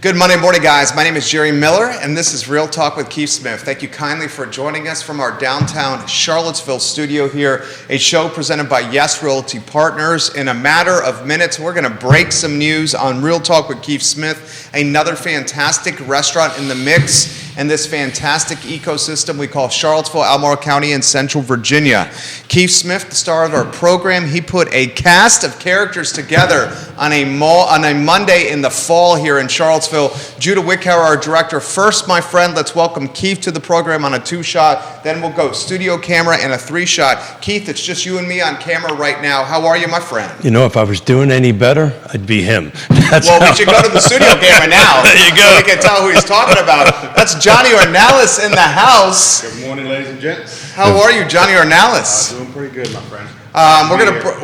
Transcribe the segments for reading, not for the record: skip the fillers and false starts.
Good Monday morning, guys. My name is Jerry Miller, and this is Real Talk with Keith Smith. Thank you kindly for joining us from our downtown Charlottesville studio here, a show presented by Yes Realty Partners. In a matter of minutes, we're going to break some news on Real Talk with Keith Smith, another fantastic restaurant in the mix, and this fantastic ecosystem we call Charlottesville, Albemarle County, and Central Virginia. Keith Smith, the star of our program, he put a cast of characters together on a Monday in the fall here in Charlottesville. Judah Wickhauer, our director. First, my friend, let's welcome Keith to the program on a 2-shot. Then we'll go studio camera and a 3-shot. Keith, it's just you and me on camera right now. How are you, my friend? You know, if I was doing any better, I'd be him. Well, we should go to the studio camera now. There you go. So we can tell who he's talking about. That's Johnny Ornelas in the house. Good morning, ladies and gents. How are you, Johnny Ornelas? Doing pretty good, my friend.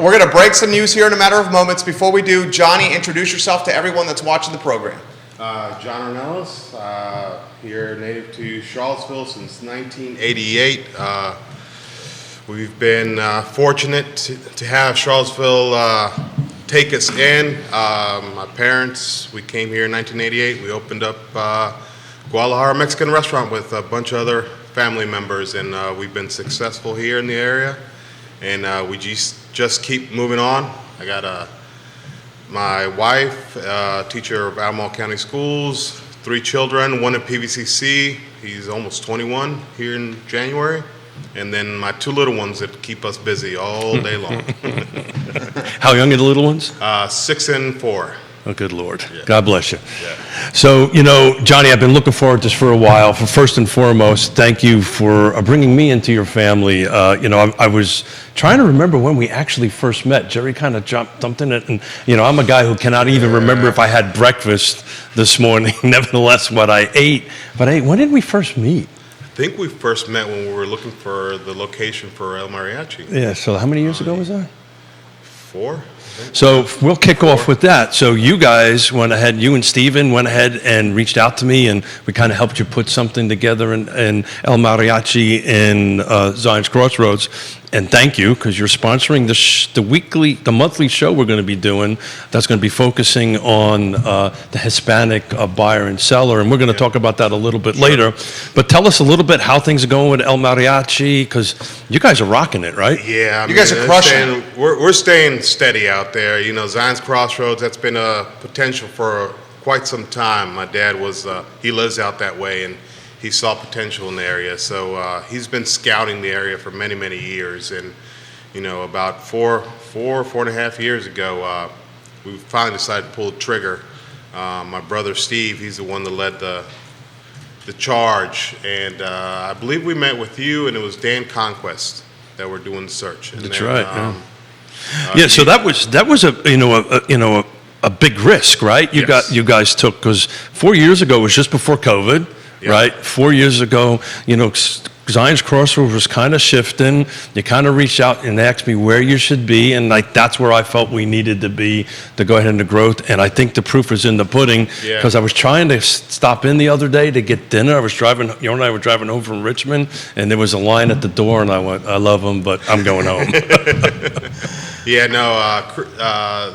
We're gonna break some news here in a matter of moments. Before we do, Johnny, introduce yourself to everyone that's watching the program. John Ornelas, here native to Charlottesville since 1988. We've been fortunate to have Charlottesville take us in. My parents, we came here in 1988. We opened up Guadalajara Mexican restaurant with a bunch of other family members, and we've been successful here in the area. And we just keep moving on. I got my wife, teacher of Albemarle County Schools, 3 children, one at PVCC. He's almost 21 here in January. And then my 2 little ones that keep us busy all day long. How young are the little ones? 6 and 4. Oh, good Lord. Yeah. God bless you. Yeah. So, you know, Johnny, I've been looking forward to this for a while. First and foremost, thank you for bringing me into your family. You know, I was trying to remember when we actually first met. Jerry kind of jumped in it. And, you know, I'm a guy who cannot even remember if I had breakfast this morning, nevertheless, what I ate. But hey, when did we first meet? I think we first met when we were looking for the location for El Mariachi. Yeah, so how many years ago was that? 4? So we'll kick off with that. So you guys went ahead, you and Steven went ahead and reached out to me, and we kind of helped you put something together in El Mariachi in Zion's Crossroads. And thank you, because you're sponsoring the monthly show we're going to be doing that's going to be focusing on the Hispanic buyer and seller. And we're going to talk about that a little bit later. But tell us a little bit how things are going with El Mariachi, because you guys are rocking it, right? Yeah. You guys are crushing it. We're staying steady out there. You know, Zion's Crossroads, that's been a potential for quite some time. My dad he lives out that way, and he saw potential in the area, so he's been scouting the area for many, many years. And you know, about four and a half years ago, we finally decided to pull the trigger. My brother Steve, he's the one that led the charge, and I believe we met with you, and it was Dan Conquest that were doing the search. And That's then, right. Yeah. So that was a big risk, right? Yes. You guys took, because 4 years ago was just before COVID. Yeah. Right? 4 years ago, you know, Zion's Crossroads was kind of shifting. You kind of reached out and asked me where you should be, and like that's where I felt we needed to be to go ahead into growth. And I think the proof is in the pudding, because I was trying to stop in the other day to get dinner. Yonna and I were driving home from Richmond, and there was a line at the door, and I went, I love them, but I'm going home. Yeah, no,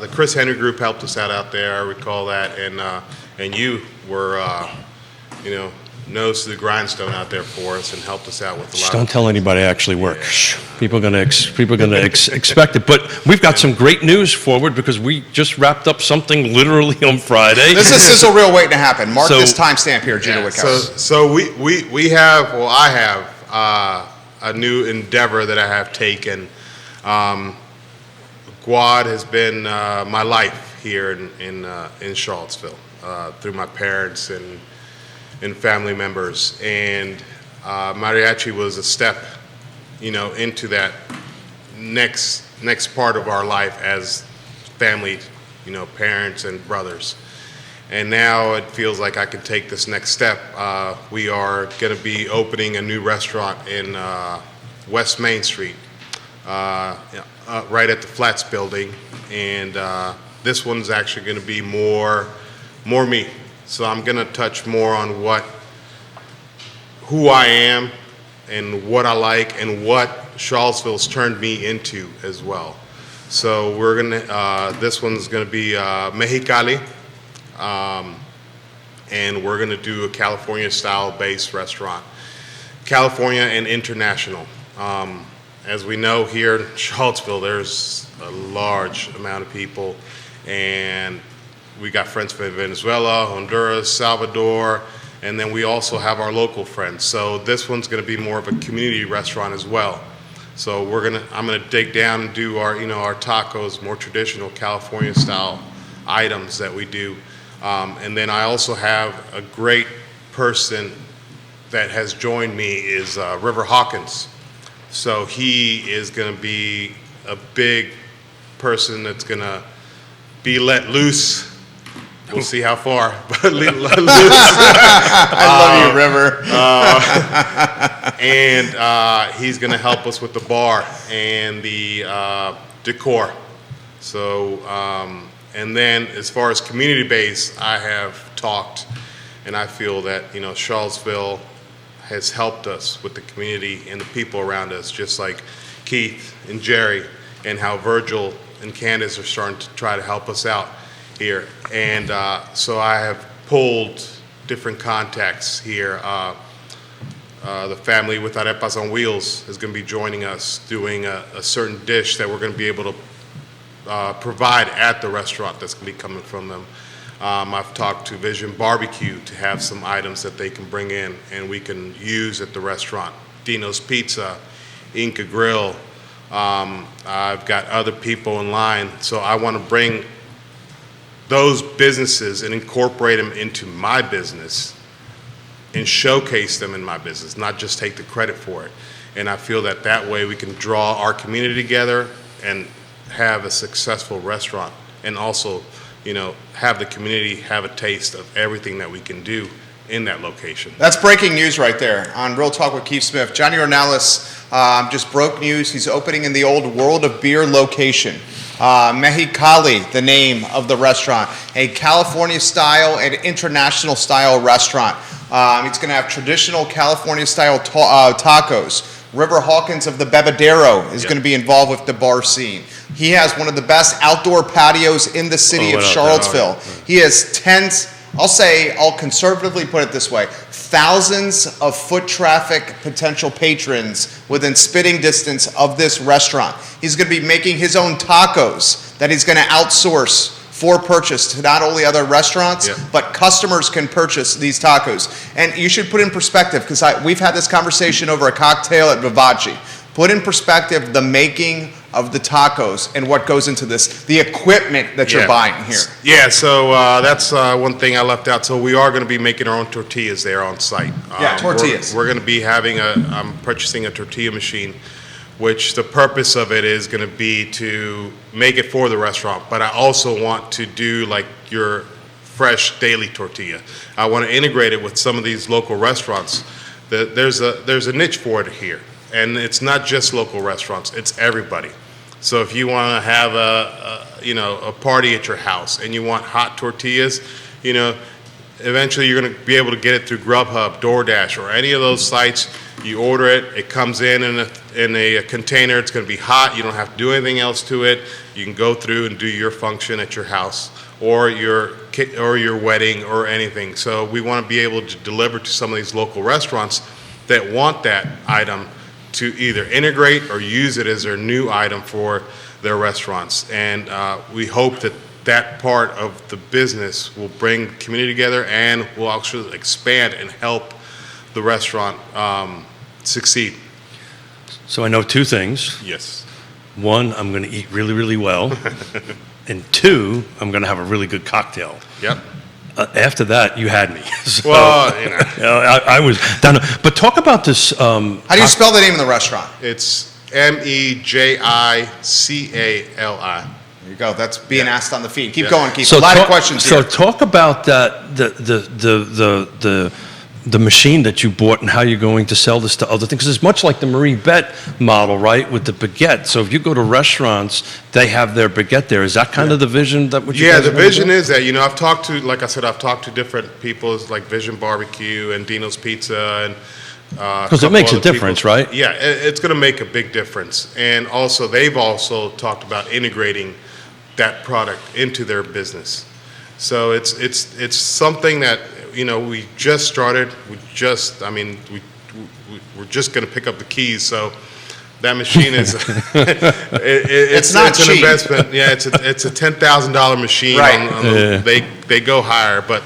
the Chris Henry Group helped us out there. I recall that, and you were, you know, nose to the grindstone out there for us and helped us out with a lot. Don't tell anybody I actually work. Yeah. People are going to expect it. But we've got some great news forward, because we just wrapped up something literally on Friday. This is sizzle real waiting to happen. Mark this timestamp here, Judah Wickhauer. So we have, well, I have a new endeavor that I have taken. Guad has been my life here in Charlottesville through my parents and family members, and Mariachi was a step, you know, into that next part of our life as family, you know, parents and brothers. And now it feels like I can take this next step. We are going to be opening a new restaurant in West Main Street, right at the Flats building, and this one's actually going to be more me. So I'm going to touch more on who I am and what I like and what Charlottesville's turned me into as well. So we're gonna. This one's going to be Mexicali. and we're going to do a California-style based restaurant. California and international. As we know here in Charlottesville, there's a large amount of people, and we got friends from Venezuela, Honduras, Salvador, and then we also have our local friends. So this one's going to be more of a community restaurant as well. So I'm gonna dig down and do our tacos, more traditional California style items that we do. And then I also have a great person that has joined me is River Hawkins. So he is going to be a big person that's going to be let loose. We'll see how far, but let loose. I love you, River. And he's going to help us with the bar and the decor. So, and then as far as community base, I have talked, and I feel that Charlottesville has helped us with the community and the people around us, just like Keith and Jerry, and how Virgil and Candice are starting to try to help us out here. And so I have pulled different contacts here. The family with Arepas on Wheels is going to be joining us, doing a certain dish that we're going to be able to provide at the restaurant that's going to be coming from them. I've talked to Vision Barbecue to have some items that they can bring in and we can use at the restaurant. Dino's Pizza, Inca Grill. I've got other people in line. So I want to bring those businesses and incorporate them into my business and showcase them in my business, not just take the credit for it. And I feel that way we can draw our community together and have a successful restaurant, and also have the community have a taste of everything that we can do in that location. That's breaking news right there on Real Talk with Keith Smith. Johnny Ornelas just broke news. He's opening in the old World of Beer location. Mexicali, the name of the restaurant, a California-style and international-style restaurant. It's going to have traditional California-style tacos. River Hawkins of the Bebedero is going to be involved with the bar scene. He has one of the best outdoor patios in the city of Charlottesville. He has tens, I'll conservatively put it this way, thousands of foot traffic potential patrons within spitting distance of this restaurant. He's going to be making his own tacos that he's going to outsource for purchase to not only other restaurants, but customers can purchase these tacos. And you should put in perspective, because we've had this conversation over a cocktail at Vivace. Put in perspective the making of the tacos and what goes into this, the equipment that you're buying here. Yeah, so that's one thing I left out. So we are going to be making our own tortillas there on site. Tortillas. We're going to be I'm purchasing a tortilla machine, which the purpose of it is going to be to make it for the restaurant. But I also want to do like your fresh daily tortilla. I want to integrate it with some of these local restaurants. There's a niche for it here. And it's not just local restaurants, it's everybody. So if you want to have a party at your house and you want hot tortillas, eventually you're going to be able to get it through Grubhub, DoorDash, or any of those sites. You order it, it comes in a container, it's going to be hot, you don't have to do anything else to it. You can go through and do your function at your house or your wedding or anything. So we want to be able to deliver to some of these local restaurants that want that item to either integrate or use it as their new item for their restaurants. And we hope that part of the business will bring the community together and will actually expand and help the restaurant succeed. So I know two things. Yes. One, I'm going to eat really, really well. And two, I'm going to have a really good cocktail. Yep. After that, you had me. So, well, I was down. But talk about this. How do you spell the name of the restaurant? It's Mejicali. There you go. That's being asked on the feed. Keep going, Keith. So a lot of questions here. So talk about that. The machine that you bought and how you're going to sell this to other things. Because it's much like the Marie Bet model, right, with the baguette. So if you go to restaurants, they have their baguette there. Is that kind of the vision that what you guys the are vision doing? is that, I've talked to different people like Vision Barbecue and Dino's Pizza and because it makes a difference, right? Yeah, it's going to make a big difference. And also, they've also talked about integrating that product into their business. So it's something that, we just started. We're just going to pick up the keys. So that machine is it's not an cheap. investment. Yeah, it's a $10,000 machine. Right. They go higher, but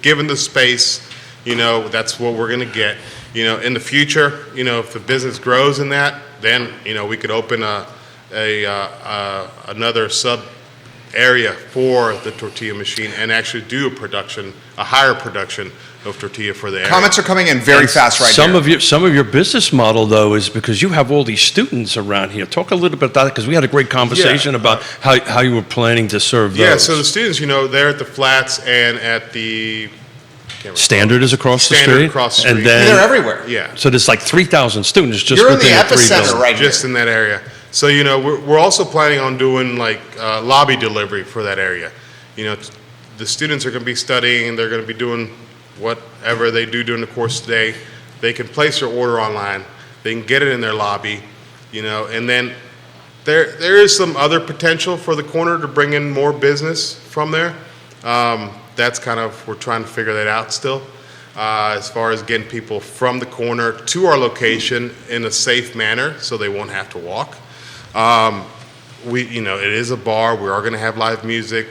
given the space, that's what we're going to get. In the future, if the business grows in that, then we could open another sub area for the tortilla machine and actually do a higher production of tortilla for the area. Comments are coming in very fast right here. Some of your business model, though, is because you have all these students around here. Talk a little bit about that, because we had a great conversation about how you were planning to serve those. Yeah, so the students, they're at the flats and at the Standard is across the street. Standard across the street. And then, they're everywhere. Yeah. So there's like 3,000 students just You're in the within three epicenter buildings. right Just here. in that area. So, we're also planning on doing like lobby delivery for that area. The students are going to be studying, they're going to be doing whatever they do during the course of the day. They can place their order online, they can get it in their lobby, and then there is some other potential for the corner to bring in more business from there. That's we're trying to figure that out still. As far as getting people from the corner to our location in a safe manner so they won't have to walk. It is a bar. We are going to have live music.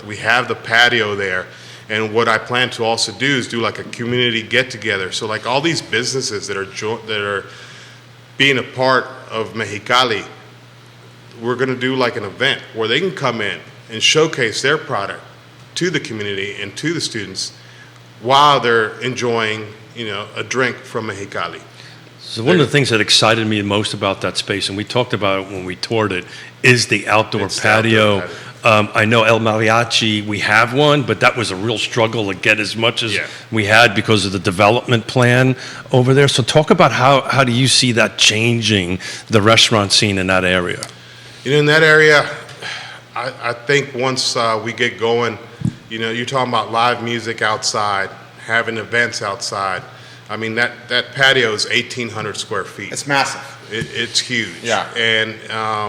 We have the patio there. And what I plan to also do is do like a community get-together. So like all these businesses that are being a part of Mexicali, we're going to do like an event where they can come in and showcase their product to the community and to the students while they're enjoying, a drink from Mexicali. So one of the things that excited me most about that space, and we talked about it when we toured it, is the outdoor It's the patio. outdoor patio. I know El Mariachi, we have one, but that was a real struggle to get as much as Yeah. we had because of the development plan over there. So talk about how do you see that changing the restaurant scene in that area? In that area, I think once we get going, you're talking about live music outside, having events outside. I mean, that patio is 1,800 square feet. It's massive. It's huge. Yeah. And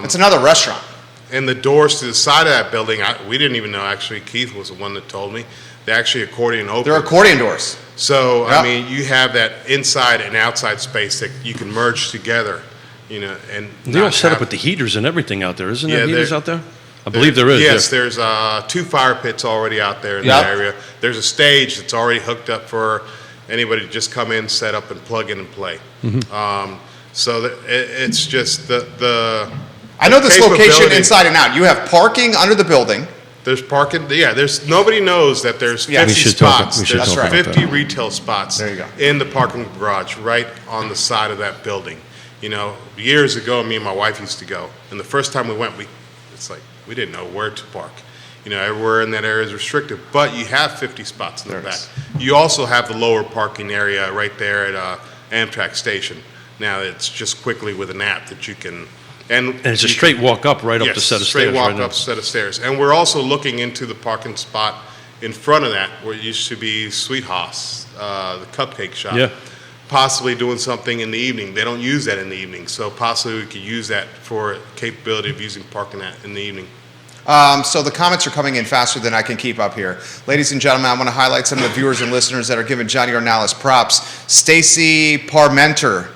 It's another restaurant. and the doors to the side of that building, we didn't even know, actually, Keith was the one that told me, they actually accordion open. They're accordion doors. So, Yep. I mean, you have that inside and outside space that you can merge together, and They all not set up have- with the heaters and everything out there, isn't Yeah, there heaters there- out there? I believe there is. Yes, yeah. there's 2 fire pits already out there in Yep. that area. There's a stage that's already hooked up for anybody to just come in, set up, and plug in and play. So it's just the I know this location capability. inside and out. You have parking under the building. There's parking. Yeah, there's nobody knows that there's 50 Yeah. We should talk- spots. we should There's talk about 50 retail spots There you go. in the parking garage right on the side of that building. Years ago, me and my wife used to go, and the first time we went, it's like we didn't know where to park. Everywhere in that area is restricted, but you have 50 spots in the There it back. is. You also have the lower parking area right there at Amtrak station. Now it's just quickly with an app that you can, And it's a you straight walk up right up Yes, the set of straight stairs. walk right now. up set of stairs. And we're also looking into the parking spot in front of that where it used to be Sweet House, the cupcake shop. Yeah. Possibly doing something in the evening. They don't use that in the evening, so possibly we could use that for capability of using parking that in the evening. So the comments are coming in faster than I can keep up here. Ladies and gentlemen, I want to highlight some of the viewers and listeners that are giving Johnny Ornelas props. Stacy Parmenter,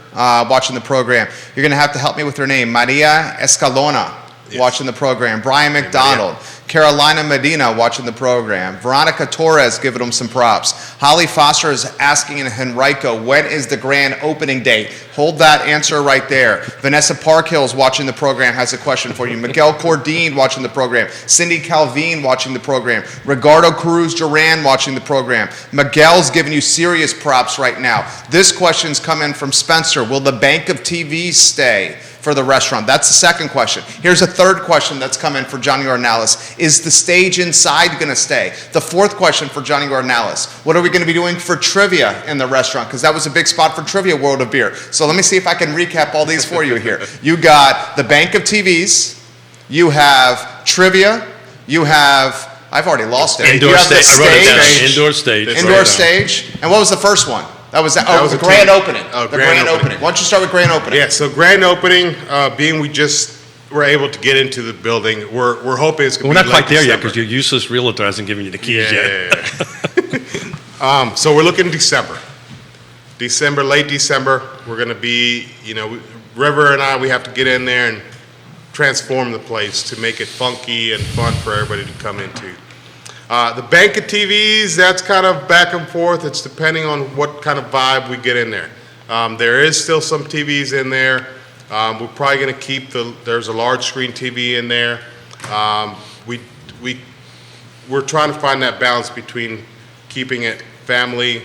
watching the program. You're going to have to help me with her name. Maria Escalona, Yes. watching the program. Brian McDonald. Carolina Medina, watching the program. Veronica Torres, giving them some props. Holly Foster is asking in Henrico, when is the grand opening date? Hold that answer right there. Vanessa Parkhill's watching the program, has a question for you. Miguel Cordine watching the program. Cindy Calvin watching the program. Ricardo Cruz Duran watching the program. Miguel's giving you serious props right now. This question's come in from Spencer. Will the bank of TVs stay for the restaurant? That's the second question. Here's a third question that's come in for Johnny Ornelas. Is the stage inside going to stay? The fourth question for Johnny Ornelas. What are we going to be doing for trivia in the restaurant? Because that was a big spot for Trivia World of Beer. So let me see if I can recap all these for you here. You got the bank of TVs. You have trivia. You have, I've already lost it. Indoor You have the stage. I wrote it down. stage. Indoor stage. It's Indoor right stage. And what was the first one? That was was the a grand team. opening. Oh, The grand grand opening. opening. Why don't you start with grand opening? Yeah, so grand opening, being we're we're able to get into the building. We're hoping it's going We're to be not quite there yet December. because your useless realtor hasn't given you the keys yet. Yeah. So we're looking December. Late December, we're going to be, River and I, we have to get in there and transform the place to make it funky and fun for everybody to come into. The bank of TVs, that's kind of back and forth. It's depending on what kind of vibe we get in there. There is still some TVs in there. We're probably going to keep there's a large screen TV in there. We're trying to find that balance between keeping it family,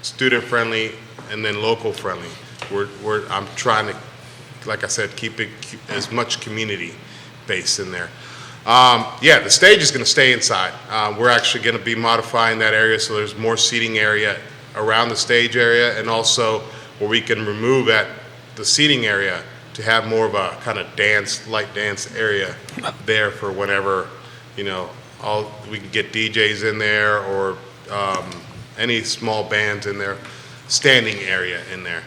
student friendly, and then local friendly. I'm trying to, like I said, keep as much community base in there. The stage is going to stay inside. We're actually going to be modifying that area so there's more seating area around the stage area, and also where we can remove the seating area to have more of a kind of light dance area there for whenever, we can get DJs in there or any small bands in there, standing area in there.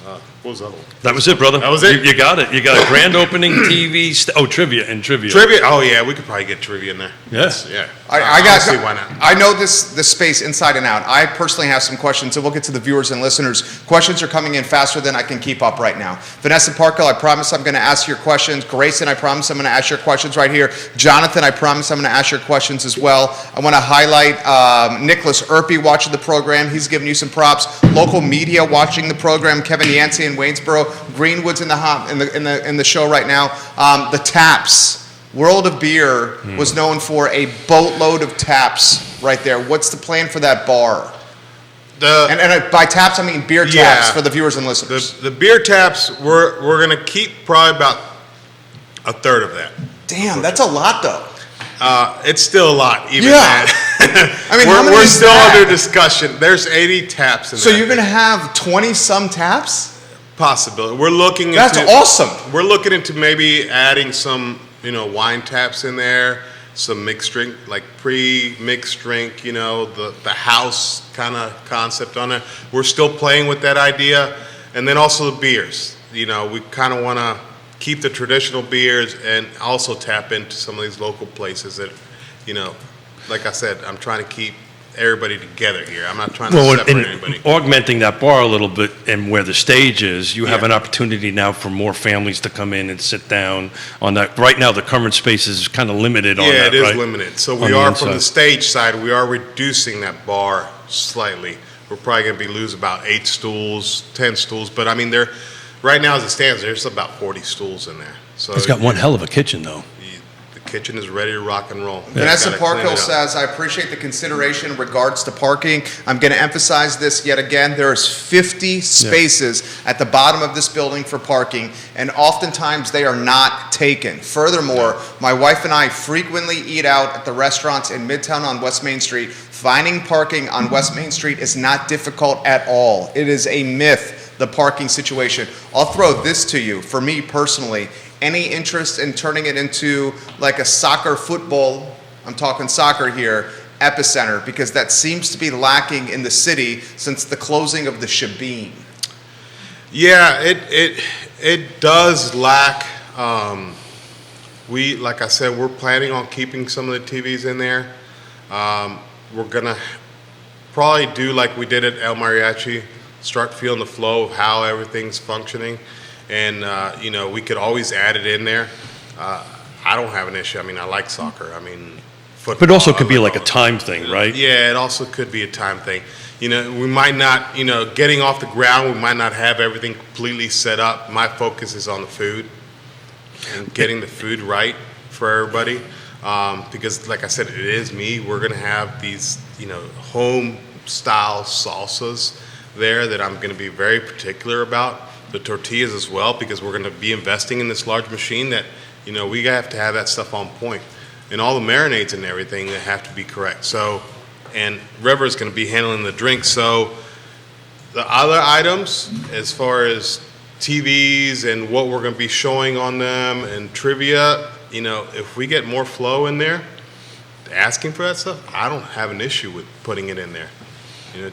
What was that one? That was it, brother. That was it? You got it. You got a grand opening TV. Trivia. Trivia? Oh, yeah, we could probably get trivia in there. Yes. Yeah. I see why not. I know this space inside and out. I personally have some questions, and we'll get to the viewers and listeners. Questions are coming in faster than I can keep up right now. Vanessa Parkhill, I promise I'm going to ask your questions. Grayson, I promise I'm going to ask your questions right here. Jonathan, I promise I'm going to ask your questions as well. I want to highlight Nicholas Erpy watching the program. He's giving you some props. Local media watching the program. Kevin Yancey in Waynesboro. Greenwood's in the show right now. The taps. World of Beer was known for a boatload of taps right there. What's the plan for that bar? And by taps, I mean beer taps for the viewers and listeners. The beer taps, we're going to keep probably about a third of that. Damn, that's a lot though. It's still a lot, even Yeah. that. I mean, how many we're is still that? under discussion. There's 80 taps in So there. you're going to have 20-some taps? Possibility. We're looking into. That's awesome. We're looking into maybe adding some, wine taps in there, some mixed drink, like pre-mixed drink, the house kind of concept on it. We're still playing with that idea. And then also the beers. We kind of want to keep the traditional beers and also tap into some of these local places that, like I said, I'm trying to keep everybody together here. I'm not trying to separate anybody. Augmenting that bar a little bit and where the stage is, you have an opportunity now for more families to come in and sit down on that. Right now, the current space is kind of limited on that, Yeah, it is right? limited. So On we the are, inside. from the stage side, we are reducing that bar slightly. We're probably going to be losing about 8 stools, 10 stools. But, I mean, right now as it stands, there's about 40 stools in there. So It's got one hell of a kitchen, though. The kitchen is ready to rock and roll. Vanessa Gotta clean it Parkhill up. says, I appreciate the consideration in regards to parking. I'm going to emphasize this yet again. There's 50 spaces at the bottom of this building for parking, and oftentimes they are not taken. Furthermore, my wife and I frequently eat out at the restaurants in Midtown on West Main Street. Finding parking on West Main Street is not difficult at all. It is a myth, the parking situation. I'll throw this to you. For me personally, any interest in turning it into like a soccer football, I'm talking soccer here, epicenter, because that seems to be lacking in the city since the closing of the Shabine. Yeah, it does lack. Like I said, we're planning on keeping some of the TVs in there. We're gonna probably do like we did at El Mariachi, start feeling the flow of how everything's functioning. And, we could always add it in there. I don't have an issue. I mean, I like soccer. I mean, football. But it also could be I like a all- time thing, right? Yeah, it also could be a time thing. We might not, getting off the ground, we might not have everything completely set up. My focus is on the food and getting the food right for everybody. Because, like I said, it is me. We're going to have these, home-style salsas there that I'm going to be very particular about. The tortillas as well, because we're going to be investing in this large machine that, we have to have that stuff on point. And all the marinades and everything that have to be correct. So, and River's going to be handling the drinks. So the other items, as far as TVs and what we're going to be showing on them and trivia, if we get more flow in there, asking for that stuff, I don't have an issue with putting it in there.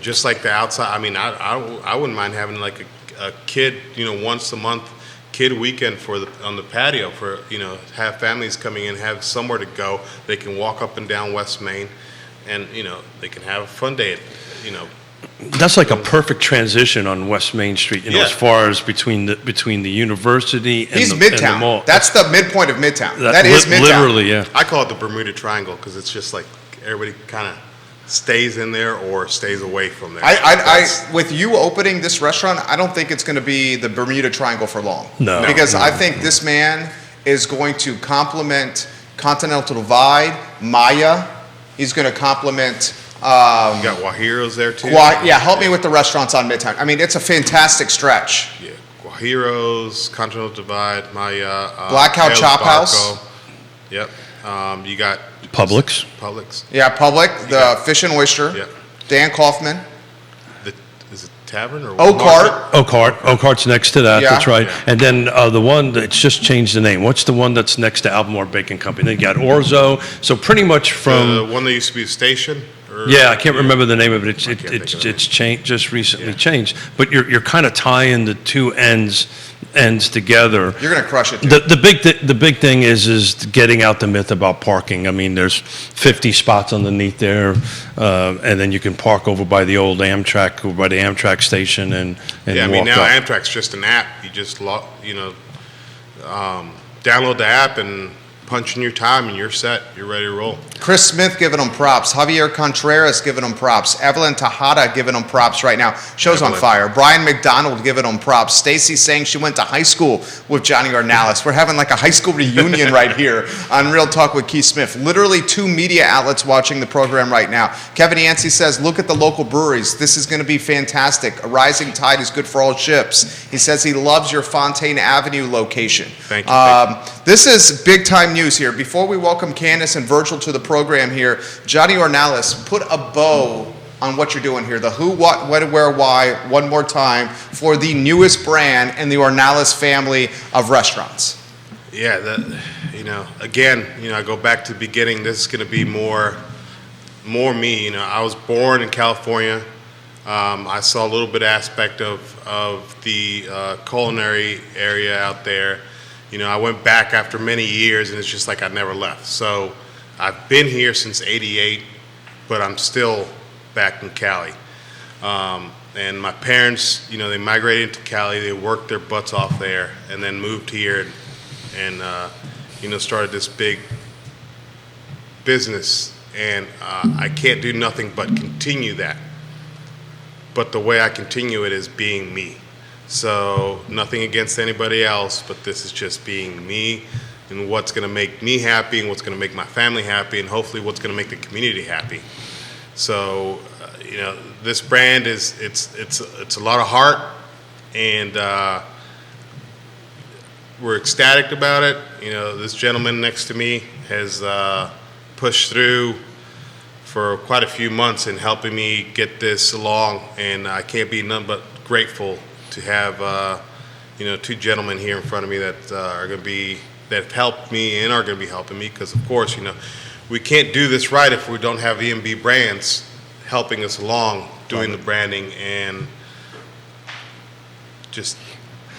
Just like the outside. I mean, I wouldn't mind having like a kid, once a month kid weekend on the patio for, have families coming in, have somewhere to go. They can walk up and down West Main, and they can have a fun day. That's like a perfect transition on West Main Street, Yeah. as far as between the university and He's the Midtown. mall. That's the midpoint of Midtown. That is Midtown. Literally, yeah. I call it the Bermuda Triangle because it's just like everybody kind of stays in there or stays away from there. With you opening this restaurant, I don't think it's going to be the Bermuda Triangle for long. No. Because I think this man is going to complement Continental Divide, Maya. He's going to complement. You got Guajiro's there too. Help me with the restaurants on Midtown. I mean, it's a fantastic stretch. Yeah, Guajiro's, Continental Divide, Maya. Black Cow El Chop Barco. House. Yep. You got Publix. Publix. Yeah, Public, the Fish and Oyster. Yeah. Dan Kaufman. Is it Tavern or Oak Market? Heart. Oakhart's next to that, Yeah. that's right. Yeah. And then the one that's just changed the name. What's the one that's next to Albemarle Bacon Company? Then you got Orzo. So pretty much from... The one that used to be a station? Or, Yeah, I can't remember the name of it. I can't think of it. It's changed, just recently Yeah. changed. But you're kind of tying the two ends together. You're going to crush it, dude. The big thing is getting out the myth about parking. I mean, there's 50 spots underneath there, and then you can park over by the old Amtrak, over by the Amtrak station, and Yeah, I mean, walk now up. Amtrak's just an app. You just download the app and punch in your time, and you're set. You're ready to roll. Chris Smith giving them props. Javier Contreras giving them props. Evelyn Tejada giving them props right now. Show's on Evelyn. fire. Brian McDonald giving them props. Stacy saying she went to high school with Johnny Ornelas. We're having like a high school reunion right here on Real Talk with Keith Smith. Literally 2 media outlets watching the program right now. Kevin Yancey says, look at the local breweries. This is going to be fantastic. A rising tide is good for all ships. He says he loves your Fontaine Avenue location. Thank you. This is big time news here. Before we welcome Candice and Virgil to the program here, Johnny Ornelas, put a bow on what you're doing here. The who, what, when, where, why, one more time for the newest brand in the Ornelas family of restaurants. Yeah, again, I go back to the beginning. This is going to be more me. I was born in California. I saw a little bit aspect of the culinary area out there. I went back after many years, and it's just like I never left. So I've been here since '88, but I'm still back in Cali. And my parents, they migrated to Cali. They worked their butts off there, and then moved here and started this big business. And I can't do nothing but continue that. But the way I continue it is being me. So nothing against anybody else, but this is just being me and what's going to make me happy and what's going to make my family happy and hopefully what's going to make the community happy. So, this brand it's a lot of heart, and we're ecstatic about it. This gentleman next to me has pushed through for quite a few months in helping me get this along, and I can't be none but grateful to have 2 gentlemen here in front of me that that have helped me and are going to be helping me, because of course we can't do this right if we don't have EMB Brands helping us along doing the branding and just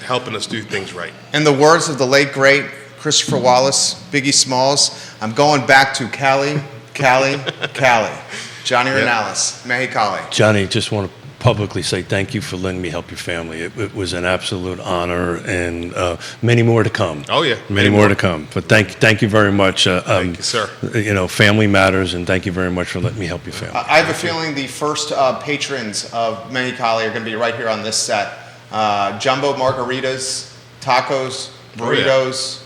helping us do things right. In the words of the late great Christopher Wallace, Biggie Smalls, I'm going back to Cali, Cali, Cali. Johnny Ornelas, Mexicali. Johnny, just want to publicly say thank you for letting me help your family. It was an absolute honor, and many more to come. Oh, yeah. Many more to come. But thank you very much. Thank you, sir. Family matters, and thank you very much for letting me help your family. I have a feeling the first patrons of Mexicali are going to be right here on this set. Jumbo margaritas, tacos, burritos,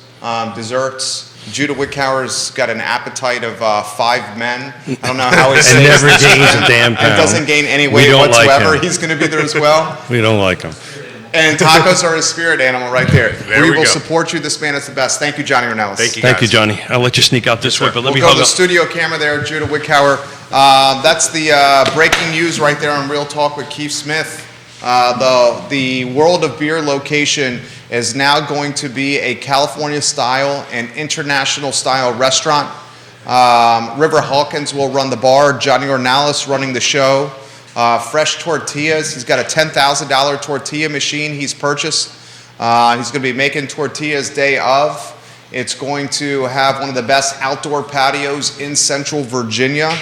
desserts. Judah Wickhauer's got an appetite of 5 men. I don't know how he And never gains a damn and pound. doesn't gain any We weight don't like whatsoever. him. He's going to be there as well. We don't like them. And tacos are his spirit animal right there. There we we will go. support you. This man is the best. Thank you, Johnny Ornelas. Thank you. Thank you, guys. Johnny. I'll let you sneak out this way, but let me We'll go to hug the up. studio camera there, Judah Wickhauer. That's the breaking news right there on Real Talk with Keith Smith. The World of Beer location is now going to be a California-style and international-style restaurant. River Hawkins will run the bar. Johnny Ornelas running the show. Fresh tortillas. He's got a $10,000 tortilla machine he's purchased. He's going to be making tortillas day of. It's going to have one of the best outdoor patios in Central Virginia.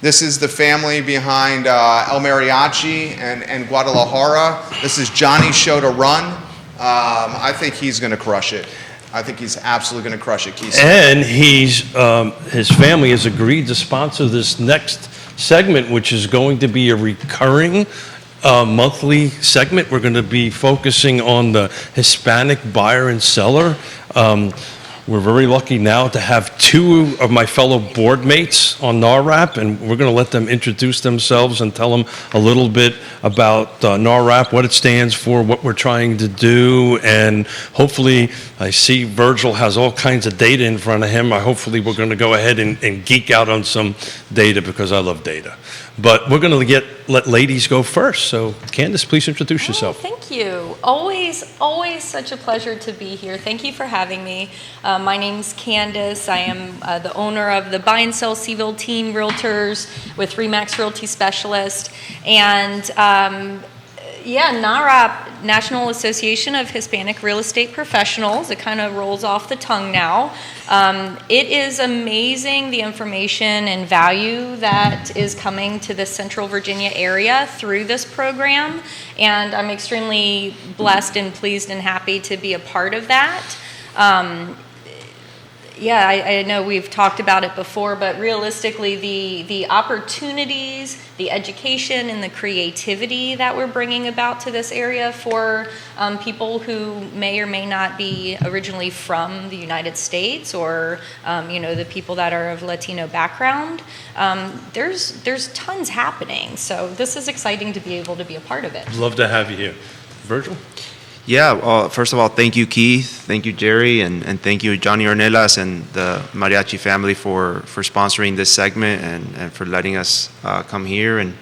This is the family behind El Mariachi and Guadalajara. This is Johnny's show to run. I think he's going to crush it. I think he's absolutely going to crush it, Keith. And his family has agreed to sponsor this next segment, which is going to be a recurring monthly segment. We're going to be focusing on the Hispanic buyer and seller. We're very lucky now to have two of my fellow board mates on NARRAP, and we're going to let them introduce themselves and tell them a little bit about NARRAP, what it stands for, what we're trying to do, and hopefully, I see Virgil has all kinds of data in front of him. Hopefully, we're going to go ahead and geek out on some data because I love data. But we're going to let ladies go first. So, Candice, please introduce yourself. Thank you. Always such a pleasure to be here. Thank you for having me. My name's Candice. I am the owner of the Buy and Sell CVille team, Realtors, with Remax Realty Specialist. And NARRAP, National Association of Hispanic Real Estate Professionals. It kind of rolls off the tongue now. It is amazing the information and value that is coming to the Central Virginia area through this program, and I'm extremely blessed and pleased and happy to be a part of that. I know we've talked about it before, but realistically, the opportunities, the education, and the creativity that we're bringing about to this area for people who may or may not be originally from the United States, or the people that are of Latino background, there's tons happening. So this is exciting to be able to be a part of it. Love to have you here. Virgil? Yeah, first of all, thank you, Keith. Thank you, Jerry, and thank you, Johnny Ornelas and the Mariachi family for sponsoring this segment and for letting us come here and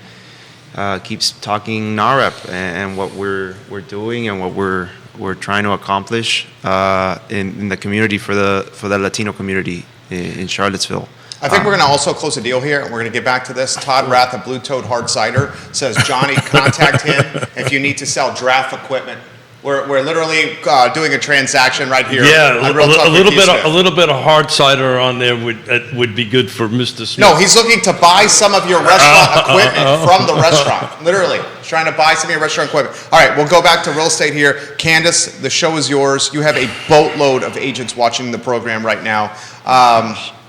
keep talking NARRAP and what we're doing and what we're trying to accomplish in the community for the Latino community in Charlottesville. I think we're going to also close a deal here, and we're going to get back to this. Todd Rath of Blue Toad Hard Cider says, Johnny, contact him if you need to sell draft equipment. We're literally doing a transaction right here. Yeah, a little bit of hard cider on there would be good for Mr. Smith. No, he's looking to buy some of your restaurant equipment from the restaurant. Literally, he's trying to buy some of your restaurant equipment. All right, we'll go back to real estate here. Candice, the show is yours. You have a boatload of agents watching the program right now.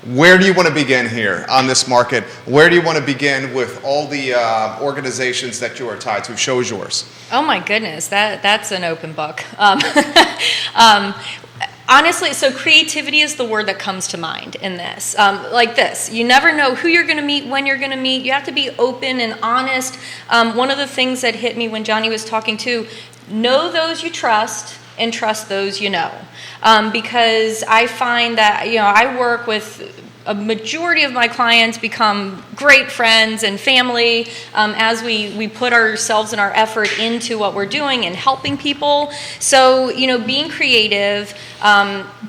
Where do you want to begin here on this market? Where do you want to begin with all the organizations that you are tied to? Show is yours. Oh my goodness, that's an open book. Honestly, so creativity is the word that comes to mind in this. Like this, you never know who you're going to meet, when you're going to meet. You have to be open and honest. One of the things that hit me when Johnny was talking too, know those you trust and trust those you know. Because I find that, I work with a majority of my clients become great friends and family as we put ourselves and our effort into what we're doing and helping people. So, being creative,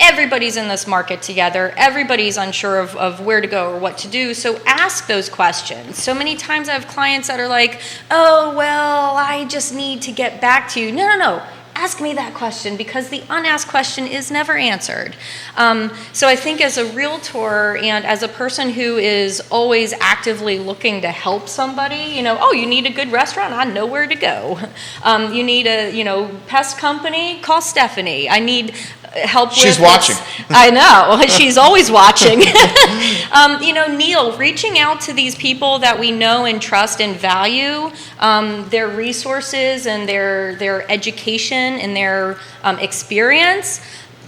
everybody's in this market together. Everybody's unsure of where to go or what to do. So ask those questions. So many times I have clients that are like, oh, well, I just need to get back to you. No. Ask me that question, because the unasked question is never answered. So I think as a realtor and as a person who is always actively looking to help somebody, you need a good restaurant, I know where to go. You need a, pest company, call Stephanie. I need help with. She's watching. I know, she's always watching. Neil, reaching out to these people that we know and trust and value, their resources and their education and their experience,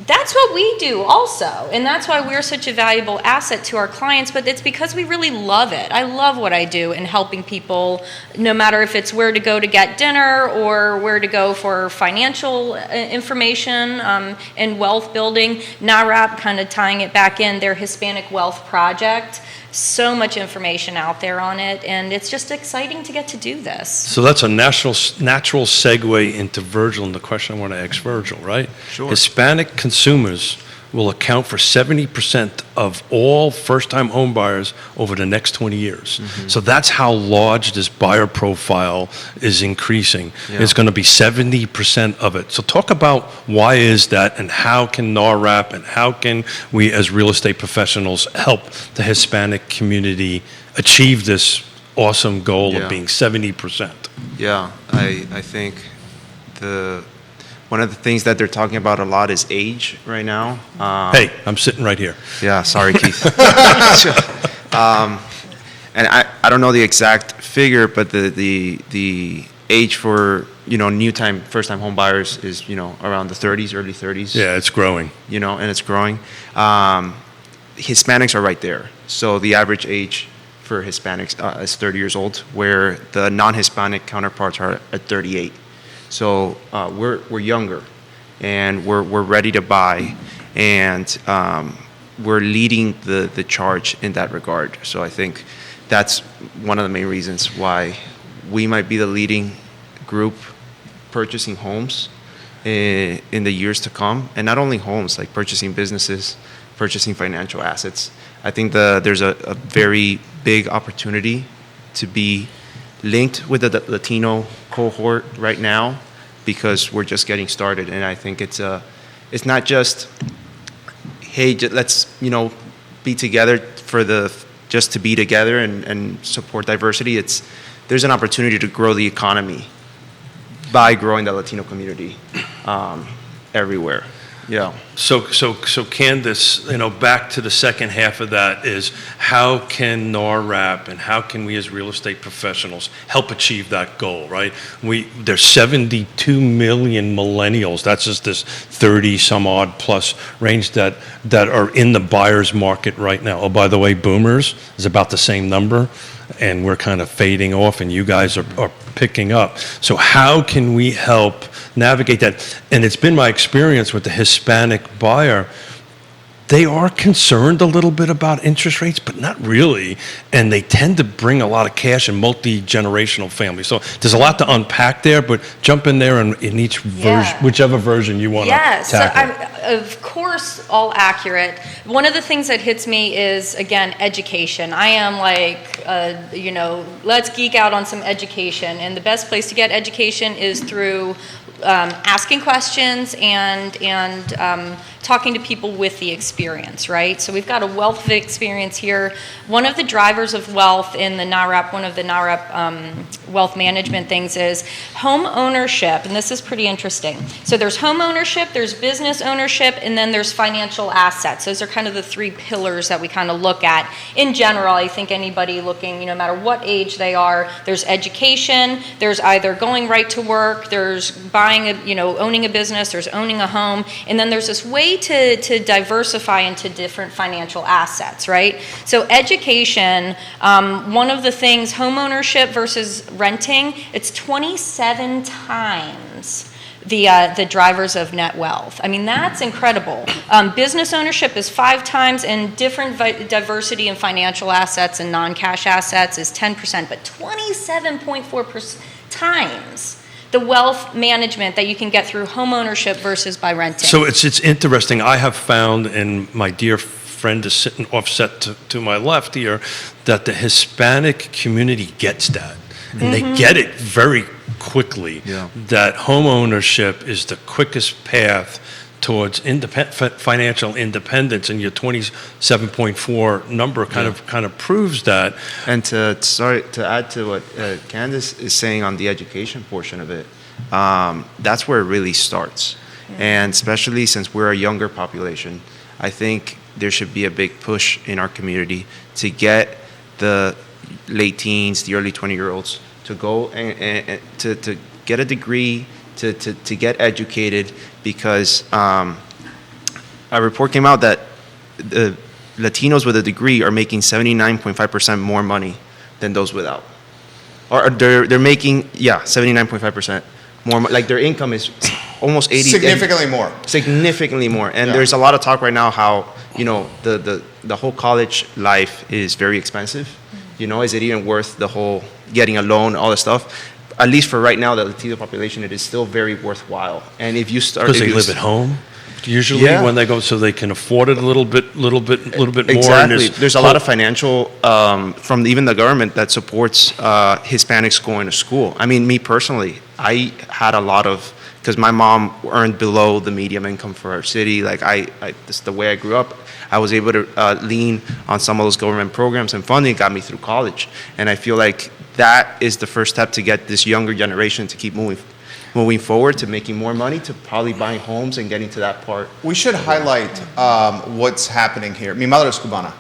that's what we do also. And that's why we're such a valuable asset to our clients, but it's because we really love it. I love what I do in helping people, no matter if it's where to go to get dinner or where to go for financial information and wealth building. NARRAP, kind of tying it back in, their Hispanic Wealth Project. So much information out there on it, and it's just exciting to get to do this. So that's a natural segue into Virgil and the question I want to ask Virgil, right? Sure. Hispanic consumers will account for 70% of all first-time home buyers over the next 20 years. So that's how large this buyer profile is increasing. Yeah. It's going to be 70% of it. So talk about why is that, and how can NARRAP and how can we as real estate professionals help the Hispanic community achieve this awesome goal Yeah. of being 70%? Yeah, I think one of the things that they're talking about a lot is age right now. Hey, I'm sitting right here. Yeah, sorry, Keith. And I don't know the exact figure, but the age for, new time, first time home buyers is, around the 30s, early 30s. Yeah, it's growing. And it's growing. Hispanics are right there. So the average age for Hispanics is 30 years old, where the non-Hispanic counterparts are at 38. So we're younger, and we're ready to buy, and we're leading the charge in that regard. So I think that's one of the main reasons why we might be the leading group purchasing homes in the years to come, and not only homes, like purchasing businesses, purchasing financial assets. I think there's a very big opportunity to be linked with the Latino cohort right now, because we're just getting started. And I think it's not just, hey, let's be together just to be together and support diversity. There's an opportunity to grow the economy by growing the Latino community everywhere. Yeah. So Candice, back to the second half of that is, how can NARRAP and how can we as real estate professionals help achieve that goal, right? There's 72 million millennials. That's just this 30 some odd plus range that are in the buyer's market right now. Oh, by the way, boomers is about the same number, and we're kind of fading off, and you guys are picking up. So how can we help navigate that? And it's been my experience with the Hispanic buyer, they are concerned a little bit about interest rates, but not really. And they tend to bring a lot of cash in multi-generational families. So there's a lot to unpack there, but jump in there and in each version, whichever version you want to Yes, tackle. so of course, all accurate. One of the things that hits me is, again, education. I am like, let's geek out on some education. And the best place to get education is through asking questions and talking to people with the experience, right? So we've got a wealth of experience here. One of the drivers of wealth in the NARRAP, one of the NARRAP wealth management things is home ownership, and this is pretty interesting. So there's home ownership, there's business ownership, and then there's financial assets. Those are kind of the three pillars that we kind of look at. In general, I think anybody looking, no matter what age they are, there's education, there's either going right to work, there's buying owning a business, there's owning a home, and then there's this way to diversify into different financial assets, right? So education, one of the things, home ownership versus renting, it's 27 times the drivers of net wealth. I mean, that's incredible. Business ownership is 5 times, and different diversity in financial assets and non-cash assets is 10%, but 27.4 times the wealth management that you can get through home ownership versus by renting. So it's interesting. I have found, and my dear friend is sitting offset to my left here, that the Hispanic community gets that. And they get it very quickly, that home ownership is the quickest path towards financial independence, and your 27.4 number kind of proves that. And to add to what Candice is saying on the education portion of it, that's where it really starts. And especially since we're a younger population, I think there should be a big push in our community to get the late teens, the early 20-year-olds to go and to get a degree, to get educated, because a report came out that the Latinos with a degree are making 79.5% more money than those without. Or they're making 79.5% more. Like their income is almost 80. Significantly more. Significantly more. And there's a lot of talk right now how the whole college life is very expensive. Is it even worth the whole getting a loan, all this stuff? At least for right now, the Latino population, it is still very worthwhile. And if you start, because they live at home. usually Yeah. when they go, so they can afford it a little bit more. And Exactly. There's a lot of financial from even the government that supports Hispanics going to school. I mean, me personally, I had a lot of, because my mom earned below the medium income for our city. Like this is the way I grew up. I was able to lean on some of those government programs and funding got me through college. And I feel like that is the first step to get this younger generation to keep moving forward, to making more money, to probably buying homes and getting to that part. We should highlight what's happening here. Mi madre es cubana.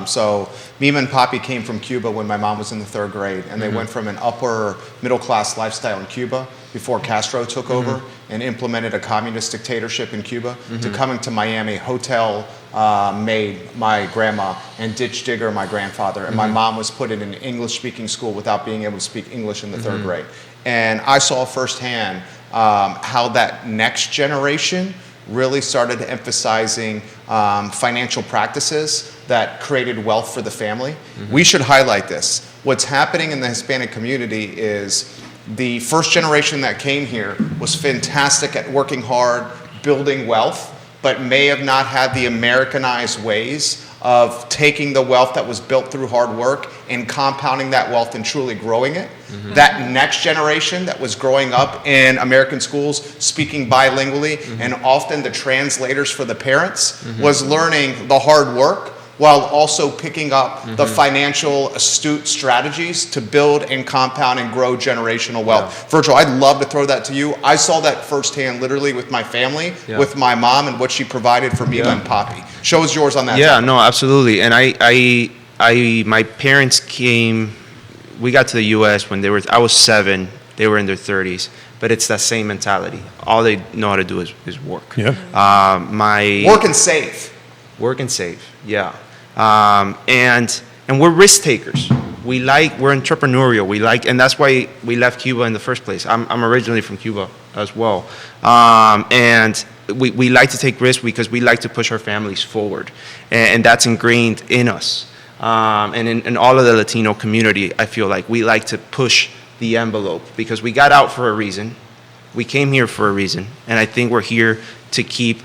So Mima and Papi came from Cuba when my mom was in the 3rd grade, and they went from an upper middle class lifestyle in Cuba before Castro took over and implemented a communist dictatorship in Cuba to coming to Miami, hotel maid my grandma and ditch digger my grandfather, and my mom was put in an English speaking school without being able to speak English in the 3rd grade. And I saw firsthand how that next generation really started emphasizing financial practices that created wealth for the family. We should highlight this. What's happening in the Hispanic community is the first generation that came here was fantastic at working hard, building wealth, but may have not had the Americanized ways of taking the wealth that was built through hard work and compounding that wealth and truly growing it. That next generation that was growing up in American schools, speaking bilingually, and often the translators for the parents, was learning the hard work while also picking up the financial astute strategies to build and compound and grow generational wealth. Virgil, I'd love to throw that to you. I saw that firsthand literally with my family, with my mom and what she provided for Mima and Papi. Show us yours on that. Yeah, no, absolutely. And my parents came, we got to the U.S. when I was 7, they were in their 30s. But it's that same mentality. All they know how to do is work. Yeah. Work and save. Work and save, yeah. And we're risk takers. We're entrepreneurial. And that's why we left Cuba in the first place. I'm originally from Cuba as well. And we like to take risks because we like to push our families forward. And that's ingrained in us. And in all of the Latino community, I feel like we like to push the envelope because we got out for a reason. We came here for a reason. And I think we're here to keep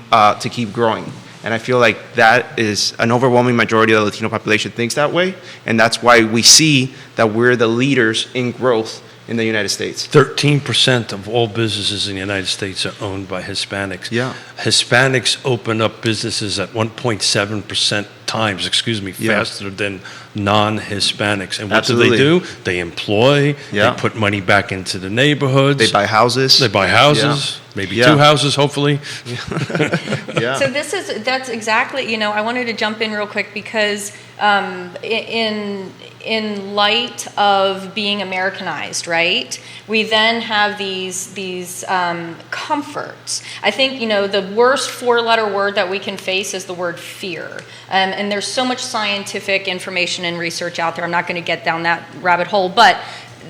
growing. And I feel like that is an overwhelming majority of the Latino population thinks that way. And that's why we see that we're the leaders in growth in the United States. 13% of all businesses in the United States are owned by Hispanics. Yeah. Hispanics open up businesses at 1.7% faster than non-Hispanics. And what Absolutely. do? They employ, Yeah. they put money back into the neighborhoods. They buy houses. Maybe Yeah. 2 houses, hopefully. Yeah. So that's exactly, I wanted to jump in real quick because in light of being Americanized, right? We then have these comforts. I think, the worst 4-letter word that we can face is the word fear. And there's so much scientific information and research out there. I'm not going to get down that rabbit hole, but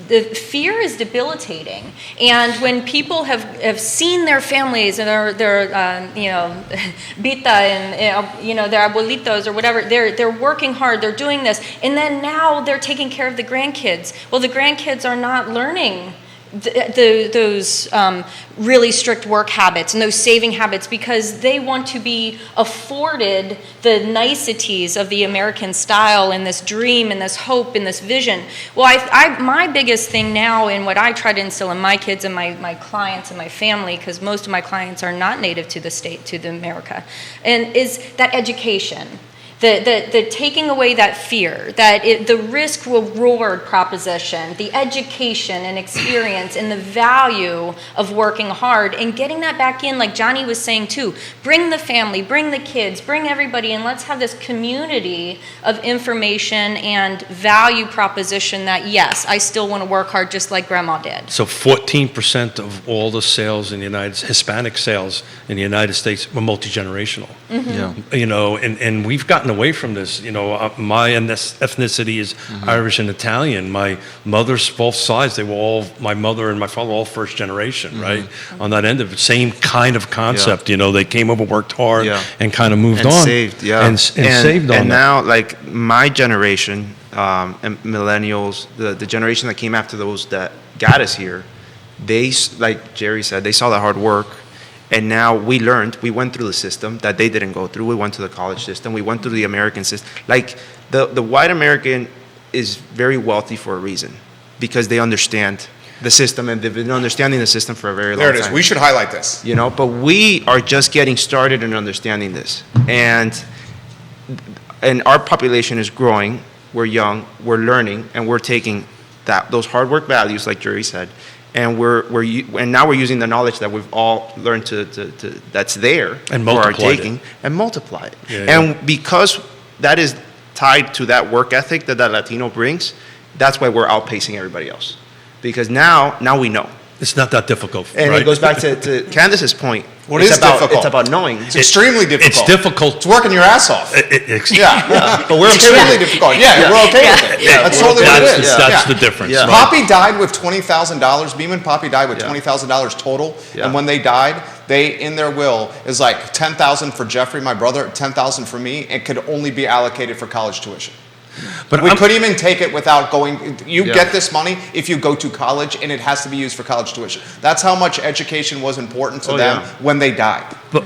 the fear is debilitating. And when people have seen their families and their Bita and their abuelitos or whatever, they're working hard, they're doing this, and then now they're taking care of the grandkids. Well, the grandkids are not learning those really strict work habits and those saving habits because they want to be afforded the niceties of the American style and this dream and this hope and this vision. Well, my biggest thing now and what I try to instill in my kids and my clients and my family, because most of my clients are not native to the state, to the America, and is that education. The taking away that fear, the risk reward proposition, the education and experience and the value of working hard and getting that back in, like Johnny was saying too. Bring the family, bring the kids, bring everybody, and let's have this community of information and value proposition that, yes, I still want to work hard just like Grandma did. So 14% of all the sales in Hispanic sales in the United States were multi-generational. Yeah. And we've gotten away from this. My ethnicity is Irish and Italian. My mother's both sides, my mother and my father were all first generation, right? On that end of it, same kind of concept. They came over, worked hard, and kind of moved on. Saved, and saved on And that. now, like my generation, and millennials, the generation that came after those that got us here, they, like Jerry said, they saw the hard work And now we went through the system that they didn't go through. We went to the college system. We went through the American system. Like the white American is very wealthy for a reason because they understand the system and they've been understanding the system for a very long time. There it is. We should highlight this. You know, but we are just getting started in understanding this. And our population is growing. We're young, we're learning, and we're taking those hard work values, like Jerry said, and now we're using the knowledge that we've all learned that's there And for our multiply it. taking and multiply it. Yeah, And because that is tied to that work ethic that Latino brings, that's why we're outpacing everybody else. Because now we know. It's not that difficult, And right? it goes back to Candice's point. What It's is about, difficult? It's about knowing. It's extremely difficult. It's difficult. It's working your ass off. Yeah. But we're It's okay with extremely it. difficult. Yeah, we're okay with it. Yeah, That's we're totally okay what it with is. it. That's Yeah. the difference. Yeah. right? Poppy died with $20,000. Beeman Poppy died with Yeah. $20,000 total. Yeah. And when they died, they in their will is like $10,000 for Jeffrey, my brother, $10,000 for me. It could only be allocated for college tuition. But We I'm- couldn't even take it without going. You Yeah. get this money if you go to college, and it has to be used for college tuition. That's how much education was important to them yeah. when they died. But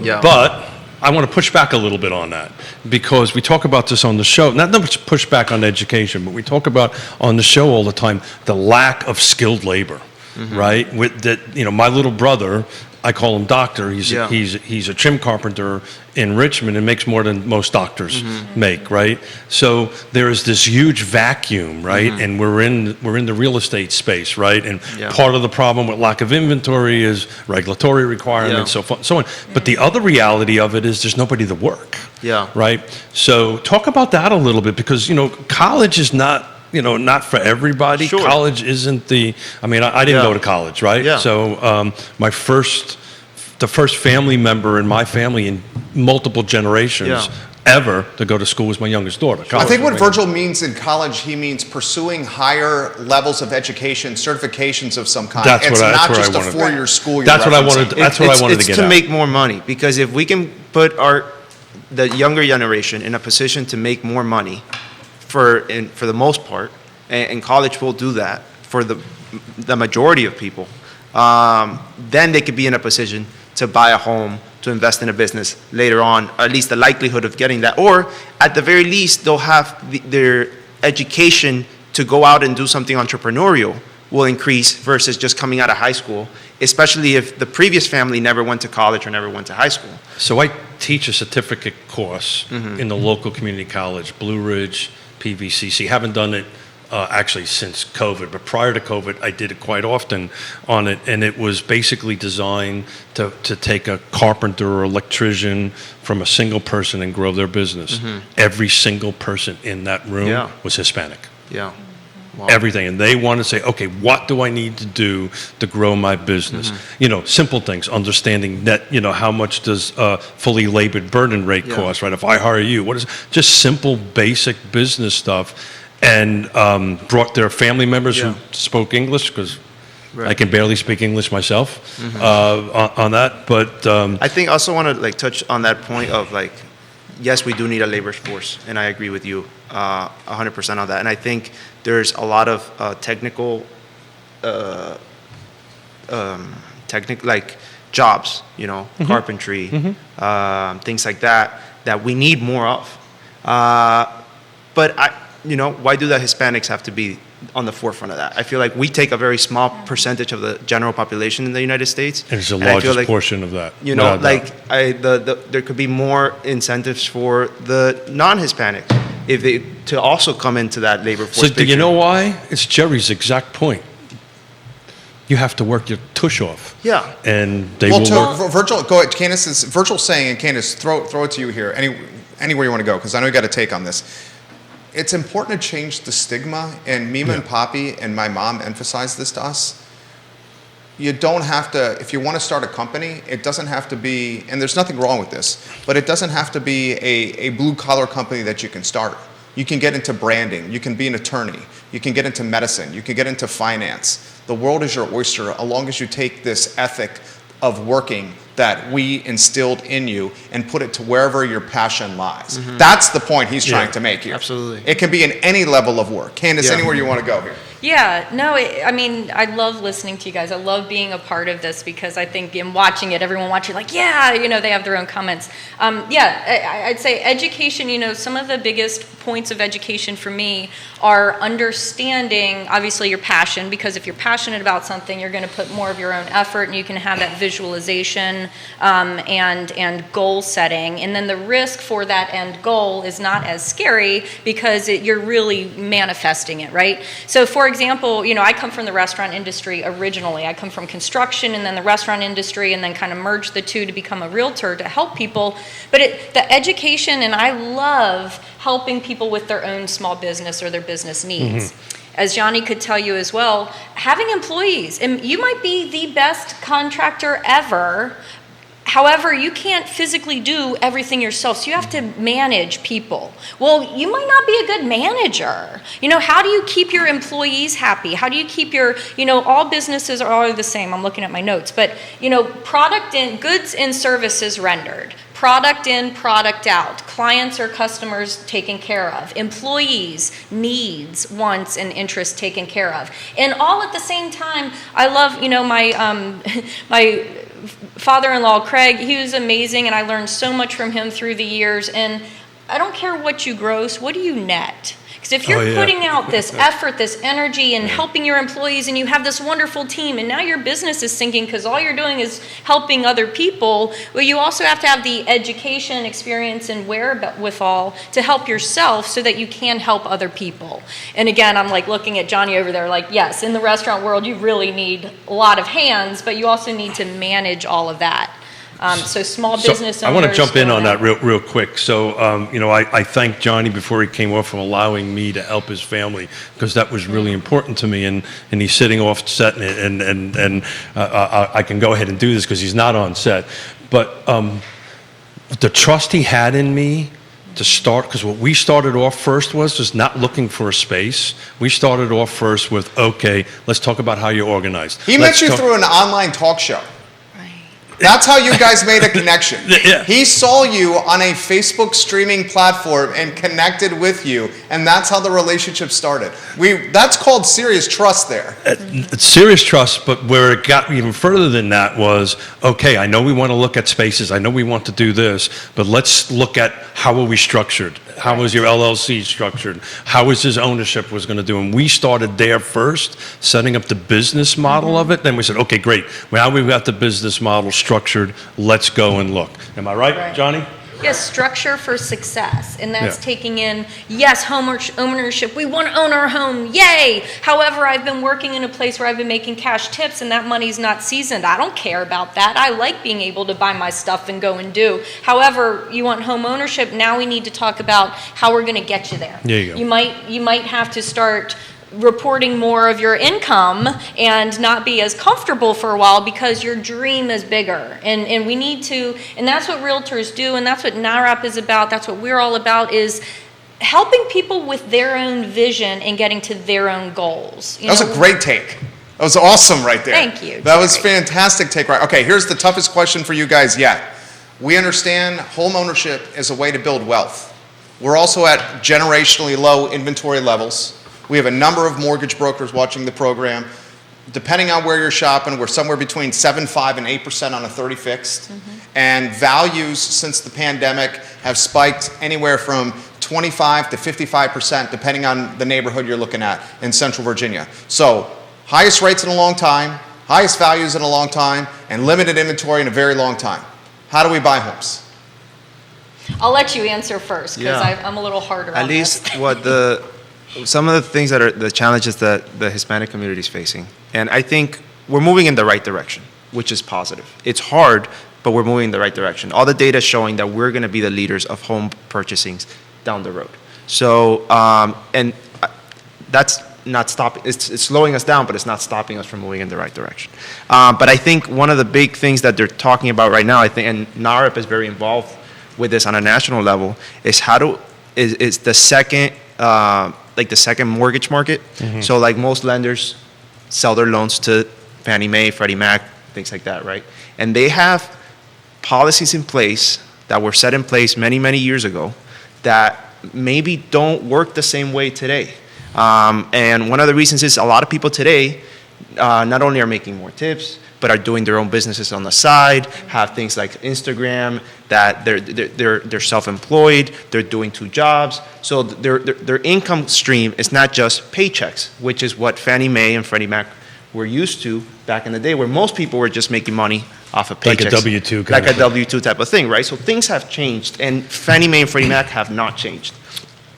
I want to push back a little bit on that because we talk about this on the show. Not much push back on education, but we talk about on the show all the time the lack of skilled labor, right? With that, my little brother, I call him doctor. Yeah. He's a trim carpenter in Richmond and makes more than most doctors make, right? So there is this huge vacuum, right? And we're in the real estate space, right? And Yeah. part of the problem with lack of inventory is regulatory requirements, Yeah. so on. But the other reality of it is there's nobody to work. Yeah. Right? So talk about that a little bit because, college is not for everybody. Sure. College isn't I didn't Yeah. go to college, right? Yeah. So the first family member in my family in multiple generations Yeah. ever to go to school was my youngest daughter. I College think what was my- Virgil means in college, he means pursuing higher levels of education, certifications of some kind. That's it's what I- not that's just what I a wanted. four-year school. You're That's what I referencing. wanted. That's what I wanted to It's get to at. make more money because if we can put the younger generation in a position to make more money, for the most part, and college will do that for the majority of people, then they could be in a position to buy a home, to invest in a business later on, or at least the likelihood of getting that. Or at the very least, they'll have their education to go out and do something entrepreneurial will increase versus just coming out of high school, especially if the previous family never went to college or never went to high school. So I teach a certificate course in the local community college, Blue Ridge, PVCC. Haven't done it actually since COVID, but prior to COVID, I did it quite often on it, and it was basically designed to take a carpenter or electrician from a single person and grow their business. Every single person in that room Yeah. was Hispanic. Yeah. Wow. Everything, and they want to say, okay, what do I need to do to grow my business? Simple things, understanding that, how much does fully labored burden rate Yeah. cost, right? If I hire you, what is just simple, basic business stuff, and brought their family members Yeah. who spoke English, because I Right. can barely speak English myself on that, but I think I also want to touch on that point of yes, we do need a labor force, and I agree with you 100% on that. And I think there's a lot of technical jobs, carpentry, things like that we need more of. But why do the Hispanics have to be on the forefront of that? I feel like we take a very small percentage of the general population in the United States. and it's the and I feel largest portion of that. without doubt. there could be more incentives for the non-Hispanic to also come into that labor force. So do you picture. know why? It's Jerry's exact point. You have to work your tush off. Yeah. And they Well, will work. Virgil, go ahead. Candice, Virgil's saying, and Candice, throw it to you here, anywhere you want to go, because I know you got a take on this. It's important to change the stigma, and Mima and Poppy and my mom emphasized this to us. You don't have to, if you want to start a company, it doesn't have to be, and there's nothing wrong with this, but it doesn't have to be a blue-collar company that you can start. You can get into branding. You can be an attorney. You can get into medicine. You can get into finance. The world is your oyster, as long as you take this ethic of working that we instilled in you and put it to wherever your passion lies. That's the point he's trying to make here. Absolutely. It can be in any level of work. Candice, Yeah. anywhere you want to go here. Yeah, no, I mean, I love listening to you guys. I love being a part of this because I think in watching it, everyone watching, like, yeah, they have their own comments. I'd say education, some of the biggest points of education for me are understanding, obviously, your passion, because if you're passionate about something, you're going to put more of your own effort and you can have that visualization and goal setting. And then the risk for that end goal is not as scary because you're really manifesting it, right? So, for example, I come from the restaurant industry originally. I come from construction and then the restaurant industry and then kind of merged the two to become a realtor to help people. But the education, and I love helping people with their own small business or their business needs. As Johnny could tell you as well, having employees, and you might be the best contractor ever. However, you can't physically do everything yourself, so you have to manage people. Well, you might not be a good manager. How do you keep your employees happy? How do you keep your, all businesses are all the same. I'm looking at my notes, but, product in, goods and services rendered. Product in, product out. Clients or customers taken care of. Employees, needs, wants, and interests taken care of. And all at the same time, I love, my father-in-law, Craig, he was amazing, and I learned so much from him through the years. And I don't care what you gross, what do you net? Because if you're putting out this effort, this energy, and helping your employees, and you have this wonderful team, and now your business is sinking because all you're doing is helping other people, well, you also have to have the education, experience, and wherewithal to help yourself so that you can help other people. And again, I'm like looking at Johnny over there like, yes, in the restaurant world, you really need a lot of hands, but you also need to manage all of that. So small business owners. I want to jump in on that real quick. So, I thank Johnny before he came off from allowing me to help his family because that was really important to me. And he's sitting off set, and I can go ahead and do this because he's not on set. But the trust he had in me to start, because what we started off first was just not looking for a space. We started off first with, okay, let's talk about how you're organized. He met you through an online talk show. That's how you guys made a connection. Yeah. He saw you on a Facebook streaming platform and connected with you, and that's how the relationship started. That's called serious trust there. It's serious trust, but where it got even further than that was, okay, I know we want to look at spaces, I know we want to do this, but let's look at how are we structured? How was your LLC structured? How was his ownership was going to do? And we started there first, setting up the business model of it. Then we said, okay, great. Now we've got the business model structured. Let's go and look. Am I right. Johnny? Yes, structure for success, and that's taking in, yes, home ownership. We want to own our home, yay! However, I've been working in a place where I've been making cash tips, and that money's not seasoned. I don't care about that. I like being able to buy my stuff and go and do. However, you want home ownership, now we need to talk about how we're going to get you there. There you go. You might have to start reporting more of your income and not be as comfortable for a while because your dream is bigger. And we need to, and that's what realtors do, and that's what NARAP is about, that's what we're all about, is helping people with their own vision and getting to their own goals. That was a great take. That was awesome right there. Thank you. That was fantastic take. Right. Okay, here's the toughest question for you guys yet. We understand home ownership is a way to build wealth. We're also at generationally low inventory levels. We have a number of mortgage brokers watching the program. Depending on where you're shopping, we're somewhere between 7.5 and 8% on a 30 fixed. And values since the pandemic have spiked anywhere from 25 to 55%, depending on the neighborhood you're looking at in Central Virginia. So, highest rates in a long time, highest values in a long time, and limited inventory in a very long time. How do we buy homes? I'll let you answer first because Yeah. I'm a little harder At on least this. some of the things that are the challenges that the Hispanic community is facing. And I think we're moving in the right direction, which is positive. It's hard, but we're moving in the right direction. All the data is showing that we're going to be the leaders of home purchasing down the road. So, and that's not stopping, it's slowing us down, but it's not stopping us from moving in the right direction. But I think one of the big things that they're talking about right now, I think, and NARAP is very involved with this on a national level, is is the second, like the second mortgage market. So like most lenders sell their loans to Fannie Mae, Freddie Mac, things like that, right? And they have policies in place that were set in place many, many years ago that maybe don't work the same way today. And one of the reasons is a lot of people today not only are making more tips, but are doing their own businesses on the side, have things like Instagram, that they're self-employed, they're doing 2 jobs. So their income stream is not just paychecks, which is what Fannie Mae and Freddie Mac were used to back in the day, where most people were just making money off of paychecks. Like a W-2 Like a W-2 type of thing, right? So things have changed, and Fannie Mae and Freddie Mac have not changed.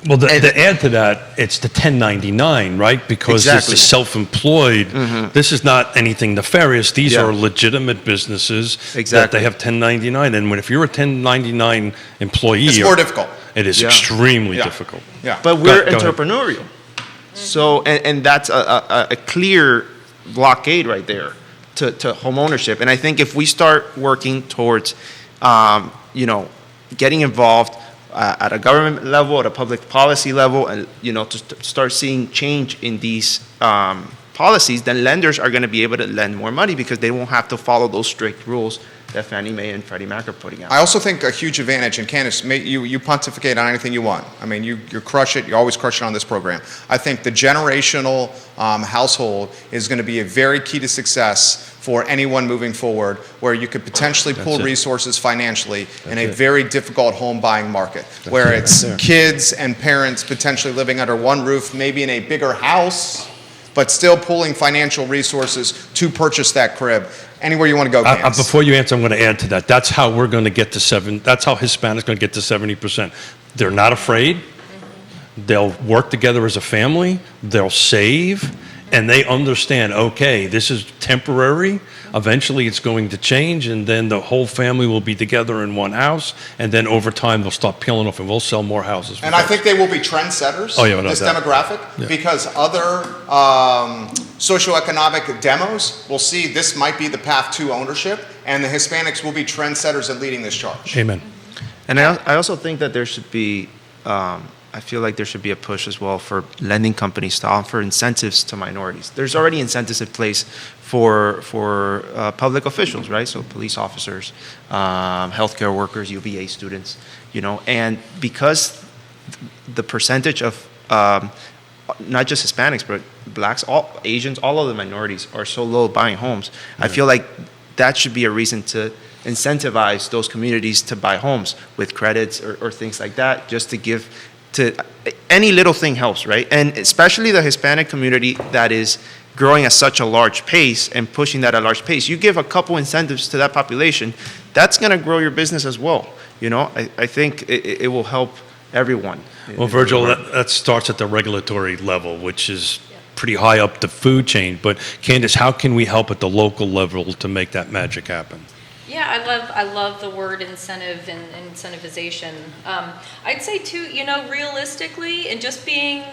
Well, to add to that, it's the 1099, right? Because Exactly. it's a self-employed. This is not anything nefarious. These Yeah. are legitimate businesses that Exactly. they have 1099. And if you're a 1099 employee, It's more difficult. it is Yeah. extremely Yeah. difficult. Yeah. But we're Go ahead. entrepreneurial. So, and that's a clear blockade right there to home ownership. And I think if we start working towards, getting involved at a government level, at a public policy level, and, to start seeing change in these policies, then lenders are going to be able to lend more money because they won't have to follow those strict rules that Fannie Mae and Freddie Mac are putting out. I also think a huge advantage, and Candice, you pontificate on anything you want. I mean, you crush it. You always crush it on this program. I think the generational household is going to be a very key to success for anyone moving forward, where you could potentially pull it. resources financially in a it. very difficult home buying market, where it it's right there. kids and parents potentially living under one roof, maybe in a bigger house, but still pulling financial resources to purchase that crib. Anywhere you want to go, Candice. Before you answer, I'm going to add to that. That's how we're going to get to 7. That's how Hispanics going to get to 70%. They're not afraid. They'll work together as a family. They'll save. And they understand, okay, this is temporary. Eventually it's going to change, and then the whole family will be together in one house. And then over time, they'll start peeling off, and we'll sell more houses. And I think they will be trendsetters, Oh, yeah, no this doubt. demographic, Yeah. because other socioeconomic demos will see this might be the path to ownership, and the Hispanics will be trendsetters in leading this charge. Amen. And I also think that there should be, I feel like there should be a push as well for lending companies to offer incentives to minorities. There's already incentives in place for public officials, right? So police officers, healthcare workers, UVA students, and because the percentage of not just Hispanics, but blacks, all Asians, all of the minorities are so low buying homes. I feel like that should be a reason to incentivize those communities to buy homes with credits or things like that, just to give to any little thing helps, right? And especially the Hispanic community that is growing at such a large pace and pushing that at a large pace. You give a couple incentives to that population, that's going to grow your business as well. I think it will help everyone. Well, Virgil, that starts at the regulatory level, which is pretty high up the food chain. But Candice, how can we help at the local level to make that magic happen? Yeah, I love the word incentive and incentivization. I'd say too, realistically, and just being,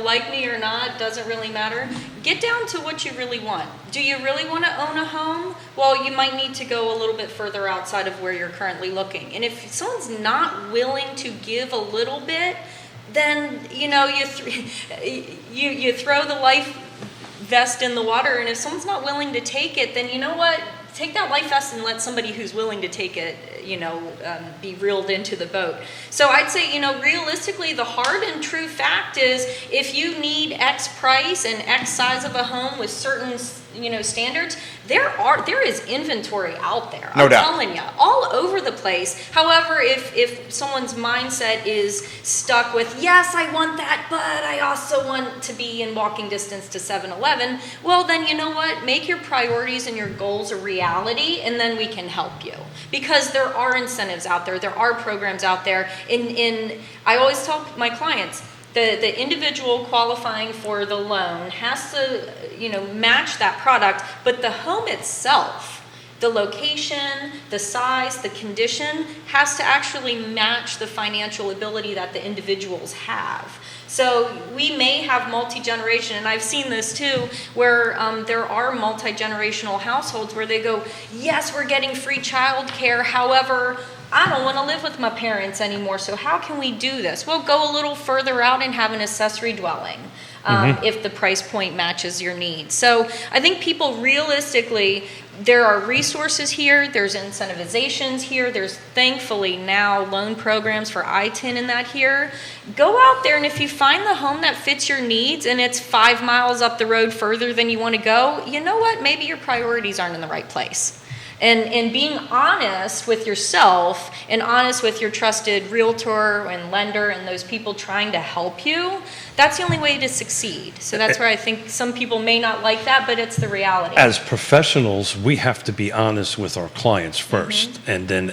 like me or not, doesn't really matter. Get down to what you really want. Do you really want to own a home? Well, you might need to go a little bit further outside of where you're currently looking. And if someone's not willing to give a little bit, then, you throw the life vest in the water, and if someone's not willing to take it, then you know what? Take that life vest and let somebody who's willing to take it, be reeled into the boat. So I'd say, realistically, the hard and true fact is if you need X price and X size of a home with certain, standards, there is inventory out there. No doubt. I'm telling you, all over the place. However, if someone's mindset is stuck with, yes, I want that, but I also want to be in walking distance to 7-Eleven, well, then you know what? Make your priorities and your goals a reality, and then we can help you. Because there are incentives out there. There are programs out there. I always tell my clients, the individual qualifying for the loan has to, match that product, but the home itself, the location, the size, the condition, has to actually match the financial ability that the individuals have. So we may have multi-generation, and I've seen this too, where there are multi-generational households where they go, yes, we're getting free child care, however, I don't want to live with my parents anymore, so how can we do this? Well, go a little further out and have an accessory dwelling. if the price point matches your needs. So I think people realistically, there are resources here, there's incentivizations here, there's thankfully now loan programs for I-10 and that here. Go out there, and if you find the home that fits your needs and it's 5 miles up the road further than you want to go, you know what? Maybe your priorities aren't in the right place. And being honest with yourself and honest with your trusted realtor and lender and those people trying to help you, that's the only way to succeed. So that's where I think some people may not like that, but it's the reality. As professionals, we have to be honest with our clients first, and then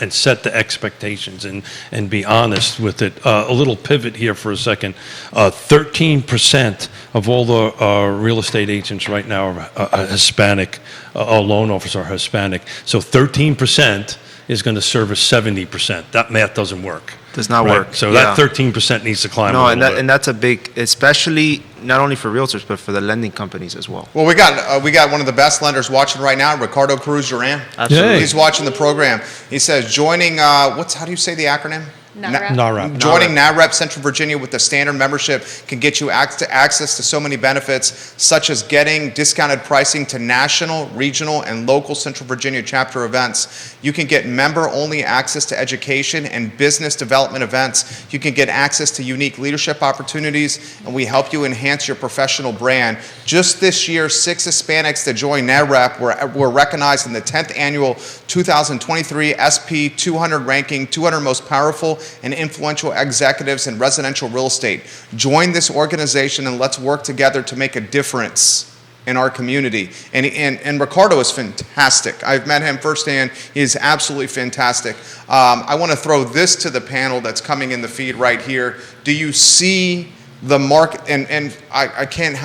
and set the expectations and be honest with it. A little pivot here for a second. 13% of all the real estate agents right now are Hispanic. Loan officers are Hispanic. So 13% is going to service 70%. That math doesn't work. Does not Right? work. So Yeah. that 13% needs to climb a No, little bit. and that's a big, especially not only for realtors, but for the lending companies as well. Well, we got one of the best lenders watching right now, Ricardo Cruz Duran. Absolutely. Yay. He's watching the program. He says joining how do you say the acronym? NAREP. NAREP. Joining NAREP Central Virginia with the standard membership can get you access to so many benefits, such as getting discounted pricing to national, regional, and local Central Virginia chapter events. You can get member-only access to education and business development events. You can get access to unique leadership opportunities, and we help you enhance your professional brand. Just this year, 6 Hispanics that joined NAREP were recognized in the 10th annual 2023 SP 200 ranking, 200 most powerful and influential executives in residential real estate. Join this organization and let's work together to make a difference in our community. And Ricardo is fantastic. I've met him firsthand. He is absolutely fantastic. I want to throw this to the panel that's coming in the feed right here. Do you see the market, and I can't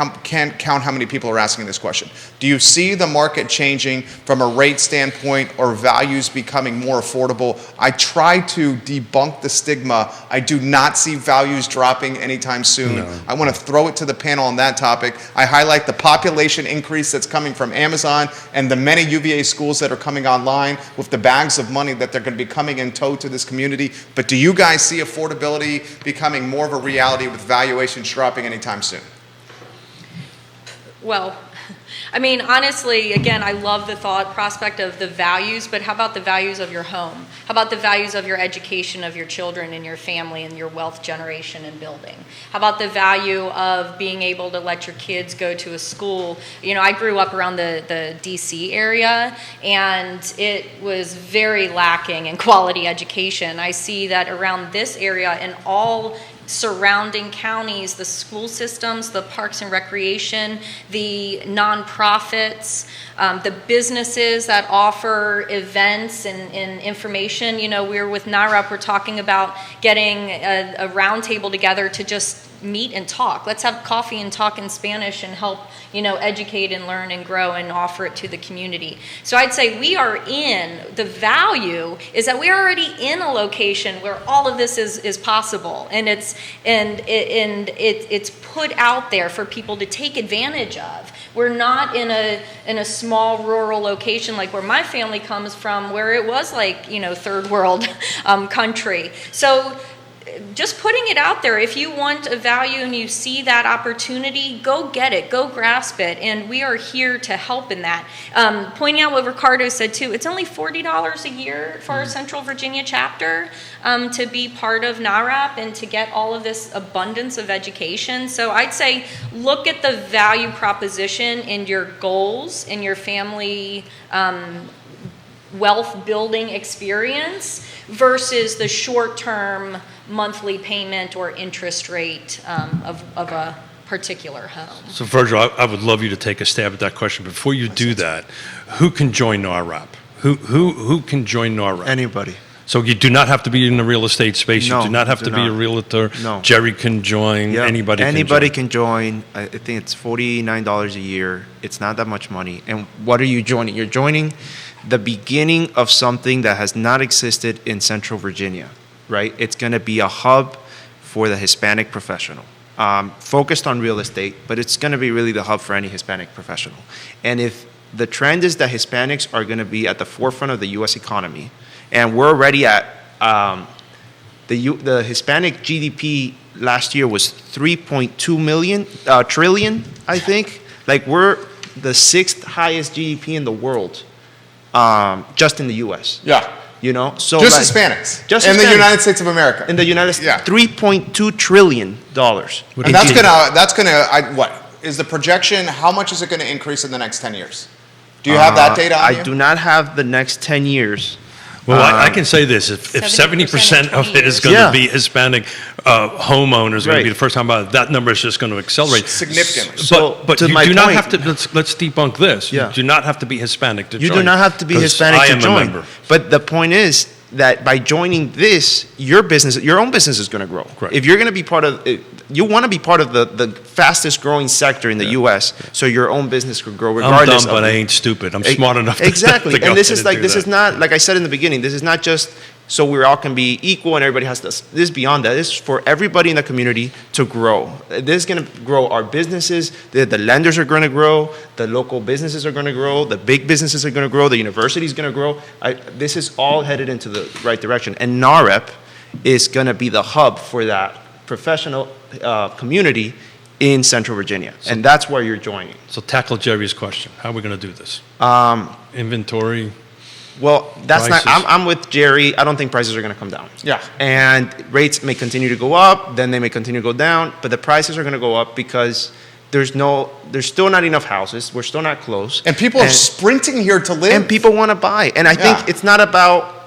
count how many people are asking this question. Do you see the market changing from a rate standpoint or values becoming more affordable? I try to debunk the stigma. I do not see values dropping anytime soon. No. I want to throw it to the panel on that topic. I highlight the population increase that's coming from Amazon and the many UVA schools that are coming online with the bags of money that they're going to be coming in tow to this community. But do you guys see affordability becoming more of a reality with valuations dropping anytime soon? Well, I mean, honestly, again, I love the thought prospect of the values, but how about the values of your home? How about the values of your education of your children and your family and your wealth generation and building? How about the value of being able to let your kids go to a school? You know, I grew up around the DC area, and it was very lacking in quality education. I see that around this area and all surrounding counties, the school systems, the parks and recreation, the nonprofits, the businesses that offer events and information. You know, we're with NAREP, we're talking about getting a round table together to just meet and talk. Let's have coffee and talk in Spanish and help, you know, educate and learn and grow and offer it to the community. So I'd say the value is that we're already in a location where all of this is possible, and it's put out there for people to take advantage of. We're not in a small rural location like where my family comes from, where it was like, you know, third world country. So just putting it out there, if you want a value and you see that opportunity, go get it, go grasp it, and we are here to help in that. Pointing out what Ricardo said too, it's only $40 a year for our Central Virginia chapter to be part of NAREP and to get all of this abundance of education. So I'd say look at the value proposition in your goals, in your family wealth building experience versus the short-term monthly payment or interest rate of a particular home. So Virgil, I would love you to take a stab at that question. Before you do that, who can join NAREP? Who can join NAREP? Anybody. So you do not have to be in the real estate space. No, you do not have do to be a not. realtor. No. Jerry can join. Yeah. Anybody can join. I think it's $49 a year. It's not that much money. And what are you joining? You're joining the beginning of something that has not existed in Central Virginia, right? It's going to be a hub for the Hispanic professional, focused on real estate, but it's going to be really the hub for any Hispanic professional. And if the trend is that Hispanics are going to be at the forefront of the U.S. economy, and we're already at the Hispanic GDP last year was 3.2 trillion, I think. Like we're the 6th highest GDP in the world, just in the U.S. Yeah. You know, so Just like, Hispanics. just in the Hispanics. United States of America. in the United States, Yeah. $3.2 trillion. And that's gonna, what is the projection? How much is it gonna increase in the next 10 years? Do you have that data on you? I do not have the next 10 years. Well, I can say this, if 70% of it is going to Yeah. be Hispanic homeowners, going to be Right. the first time buyer, that number is just going to accelerate. Significantly. So, But to you my do not point- have to, let's debunk this. Yeah. You do not have to be Hispanic to join. You do not have to be 'cause Hispanic I to am a join. member. But the point is that by joining this, your own business is going to grow. Correct. If you're going to be part of, you want to be part of the fastest growing sector in the U.S., so your own business could grow I'm regardless dumb, but of I it. ain't stupid. I'm smart enough Exactly. to go And this ahead is like, do this that. is not, like I said in the beginning, this is not just so we all can be equal and everybody has to, this is beyond that. This is for everybody in the community to grow. This is going to grow our businesses. The lenders are going to grow. The local businesses are going to grow. The big businesses are going to grow. The university is going to grow. This is all headed into the right direction. And NAREP is going to be the hub for that professional community in Central Virginia. And that's where you're joining. So tackle Jerry's question. How are we going to do this? Inventory. Well, that's Prices. not. I'm with Jerry. I don't think prices are going to come down. Yeah. And rates may continue to go up. Then they may continue to go down. But the prices are going to go up because there's still not enough houses. We're still not close. And people are sprinting here to live. And people want to buy. And I Yeah. think it's not about.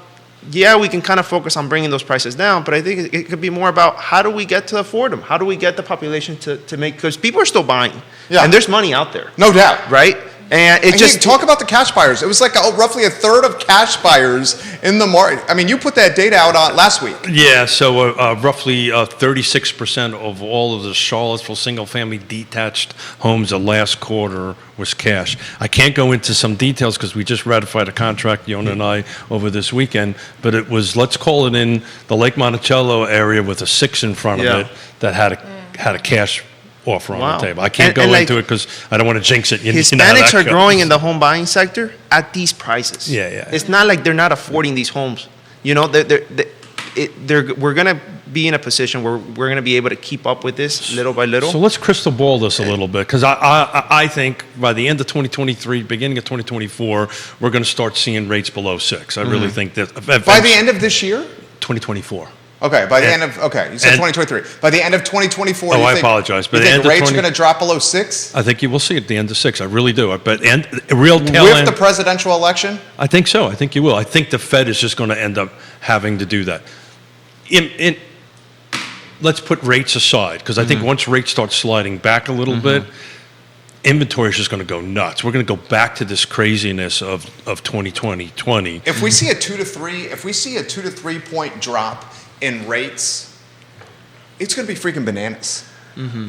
Yeah, we can kind of focus on bringing those prices down, but I think it could be more about how do we get to afford them? How do we get the population to make, because people are still buying. Yeah. And there's money out there. No doubt. Right? And it And just. talk about the cash buyers. It was like roughly a third of cash buyers in the market. I mean, you put that data out last week. Yeah, so roughly 36% of all of the Charlottesville single-family detached homes the last quarter was cash. I can't go into some details because we just ratified a contract, Yonna and I, over this weekend, but it was, let's call it in the Lake Monticello area with a 6 in front of Yeah. it that had a cash offer on Wow. the table. I can't And- go and, like, into it because I don't want to jinx it. You know how Hispanics that are goes. growing in the home buying sector at these prices. Yeah, yeah. It's not like they're not affording these homes. You know, we're going to be in a position where we're going to be able to keep up with this little by little. So let's crystal ball this a little bit, because I think by the end of 2023, beginning of 2024, we're going to start seeing rates below 6. I really think that. By the end of this year? 2024. Okay, by the And- end of, okay, you said and- 2023. By the end of 2024, Oh, you I think, apologize. By You the think end of rates 20 are going to drop below 6? I think you will see it at the end of 6. I really do. But a real tail With end. the presidential election? I think so. I think you will. I think the Fed is just going to end up having to do that. Let's put rates aside, because I think once rates start sliding back a little bit, inventory is just going to go nuts. We're going to go back to this craziness of 2020. If we see a 2 to 3 point drop in rates, it's going to be freaking bananas.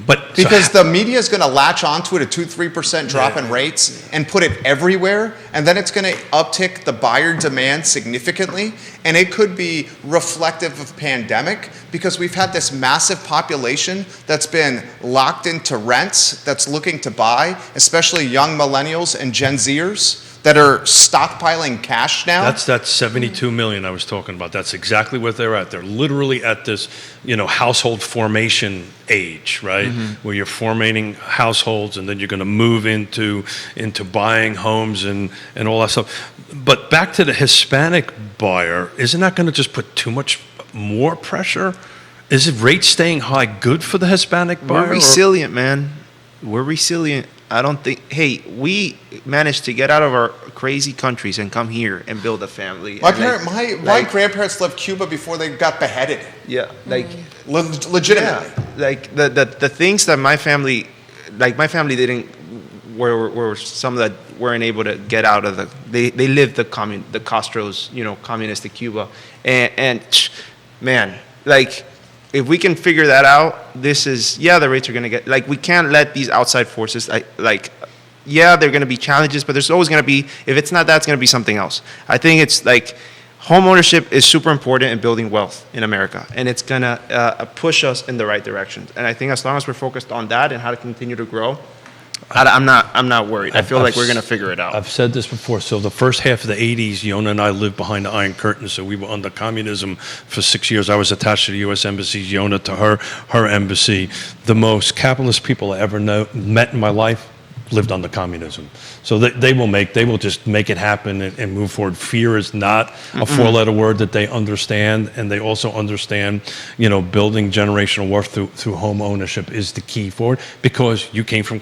But Because the media is going to latch onto it, a 2-3% drop in rates, and put it everywhere, and then it's going to uptick the buyer demand significantly, and it could be reflective of pandemic because we've had this massive population that's been locked into rents that's looking to buy, especially young millennials and Gen Zers that are stockpiling cash now. That's that 72 million I was talking about. That's exactly what they're at. They're literally at this, household formation age, right? Where you're formating households and then you're going to move into buying homes and all that stuff. But back to the Hispanic buyer, isn't that going to just put too much more pressure? Is it rate staying high good for the Hispanic buyer? We're resilient, man. We're resilient. I don't think, we managed to get out of our crazy countries and come here and build a family. My, And, my grandparents left Cuba before they got beheaded. Yeah, like, Legitimately. yeah, like the things that my family didn't, were some that weren't able to get out of they lived the Castro's, communistic Cuba. And man, like, if we can figure that out, the rates are going to get, we can't let these outside forces, they're going to be challenges, but there's always going to be, if it's not that, it's going to be something else. I think it's home ownership is super important in building wealth in America, and it's going to push us in the right direction. And I think as long as we're focused on that and how to continue to grow, I'm not worried. I feel like we're going to figure it out. I've said this before. So the first half of the 80s, Yonna and I lived behind the Iron Curtain. So we were under communism for 6 years. I was attached to the U.S. Embassy, Yonna to her embassy. The most capitalist people I ever met in my life lived under communism. So they will just make it happen and move forward. Fear is not a four-letter word that they understand, and they also understand, building generational wealth through home ownership is the key for it, because you came from,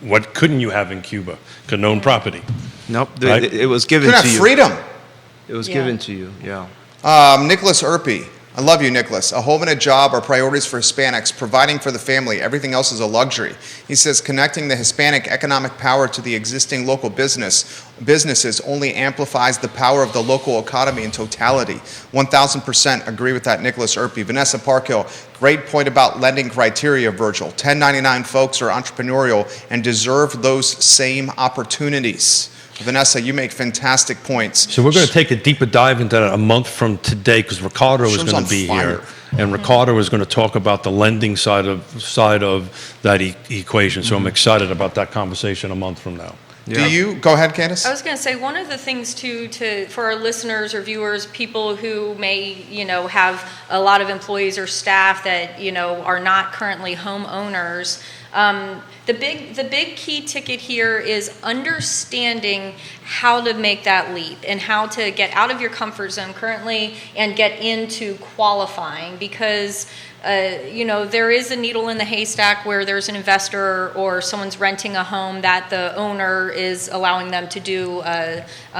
what couldn't you have in Cuba? Couldn't own property. Nope, Right? it was given Couldn't to have you. freedom. It was given to you, yeah. Nicholas Erpy. I love you, Nicholas. A home and a job are priorities for Hispanics, providing for the family. Everything else is a luxury. He says connecting the Hispanic economic power to the existing local businesses only amplifies the power of the local economy in totality. 1,000% agree with that, Nicholas Erpy. Vanessa Parkhill, great point about lending criteria, Virgil. 1099 folks are entrepreneurial and deserve those same opportunities. Vanessa, you make fantastic points. So we're going to take a deeper dive into that a month from today, because Ricardo is Show's going on to be fire. here, and Ricardo is going to talk about the lending side of that equation. So I'm excited about that conversation a month from now. Do you go ahead, Candice? I was going to say, one of the things too, for our listeners or viewers, people who may, have a lot of employees or staff that, are not currently homeowners, the big key ticket here is understanding how to make that leap and how to get out of your comfort zone currently and get into qualifying, because there is a needle in the haystack where there's an investor or someone's renting a home that the owner is allowing them to do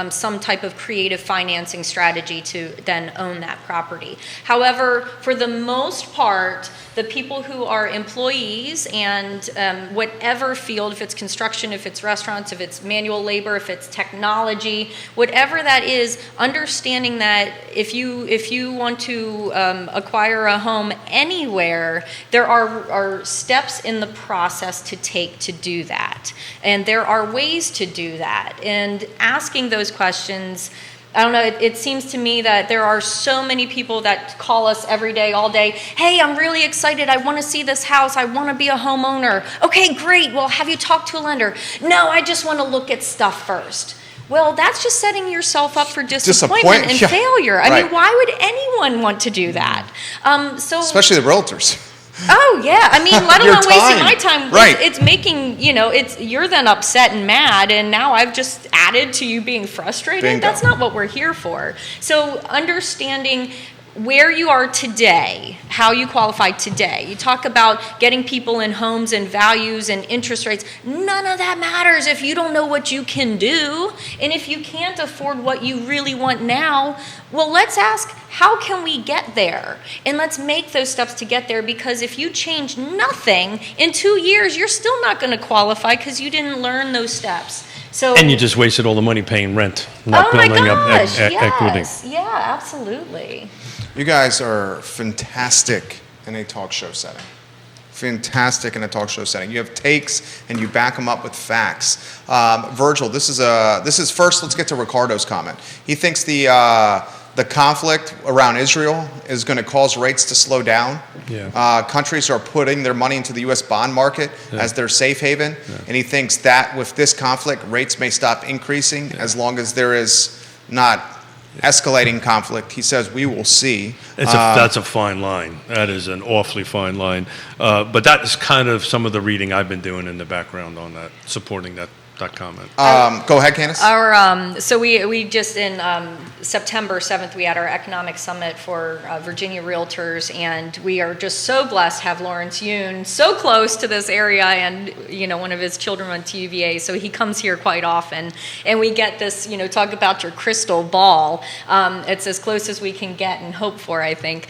some type of creative financing strategy to then own that property. However, for the most part, the people who are employees and whatever field, if it's construction, if it's restaurants, if it's manual labor, if it's technology, whatever that is, understanding that if you want to acquire a home anywhere, there are steps in the process to take to do that. And there are ways to do that. And asking those questions, I don't know, it seems to me that there are so many people that call us every day, all day. Hey, I'm really excited. I want to see this house. I want to be a homeowner. Okay, great. Well, have you talked to a lender? No, I just want to look at stuff first. Well, that's just setting yourself up for disappointment and failure. I mean, why would anyone want to do that? Especially the realtors. Oh yeah, I mean, let alone wasting my time. Right. It's making, you're then upset and mad, and now I've just added to you being frustrated. Bingo. That's not what we're here for. So understanding where you are today, how you qualify today. You talk about getting people in homes and values and interest rates. None of that matters if you don't know what you can do. And if you can't afford what you really want now, well, let's ask, how can we get there? And let's make those steps to get there, because if you change nothing, in 2 years, you're still not going to qualify because you didn't learn those steps. And you just wasted all the money paying rent, not building up equity. Yeah, absolutely. You guys are fantastic in a talk show setting. Fantastic in a talk show setting. You have takes and you back them up with facts. Virgil, this is first. Let's get to Ricardo's comment. He thinks the conflict around Israel is going to cause rates to slow down. Yeah. Countries are putting their money into the U.S. bond market as their safe haven, and he thinks that with this conflict, rates may stop increasing as long as there is not escalating conflict. He says we will see. That's a fine line. That is an awfully fine line. But that is kind of some of the reading I've been doing in the background on that, supporting that comment. Go ahead, Candice. So we just in September 7th, we had our economic summit for Virginia Realtors, and we are just so blessed to have Lawrence Yoon so close to this area, and one of his children went to UVA, so he comes here quite often, and we get this, talk about your crystal ball. It's as close as we can get and hope for, I think.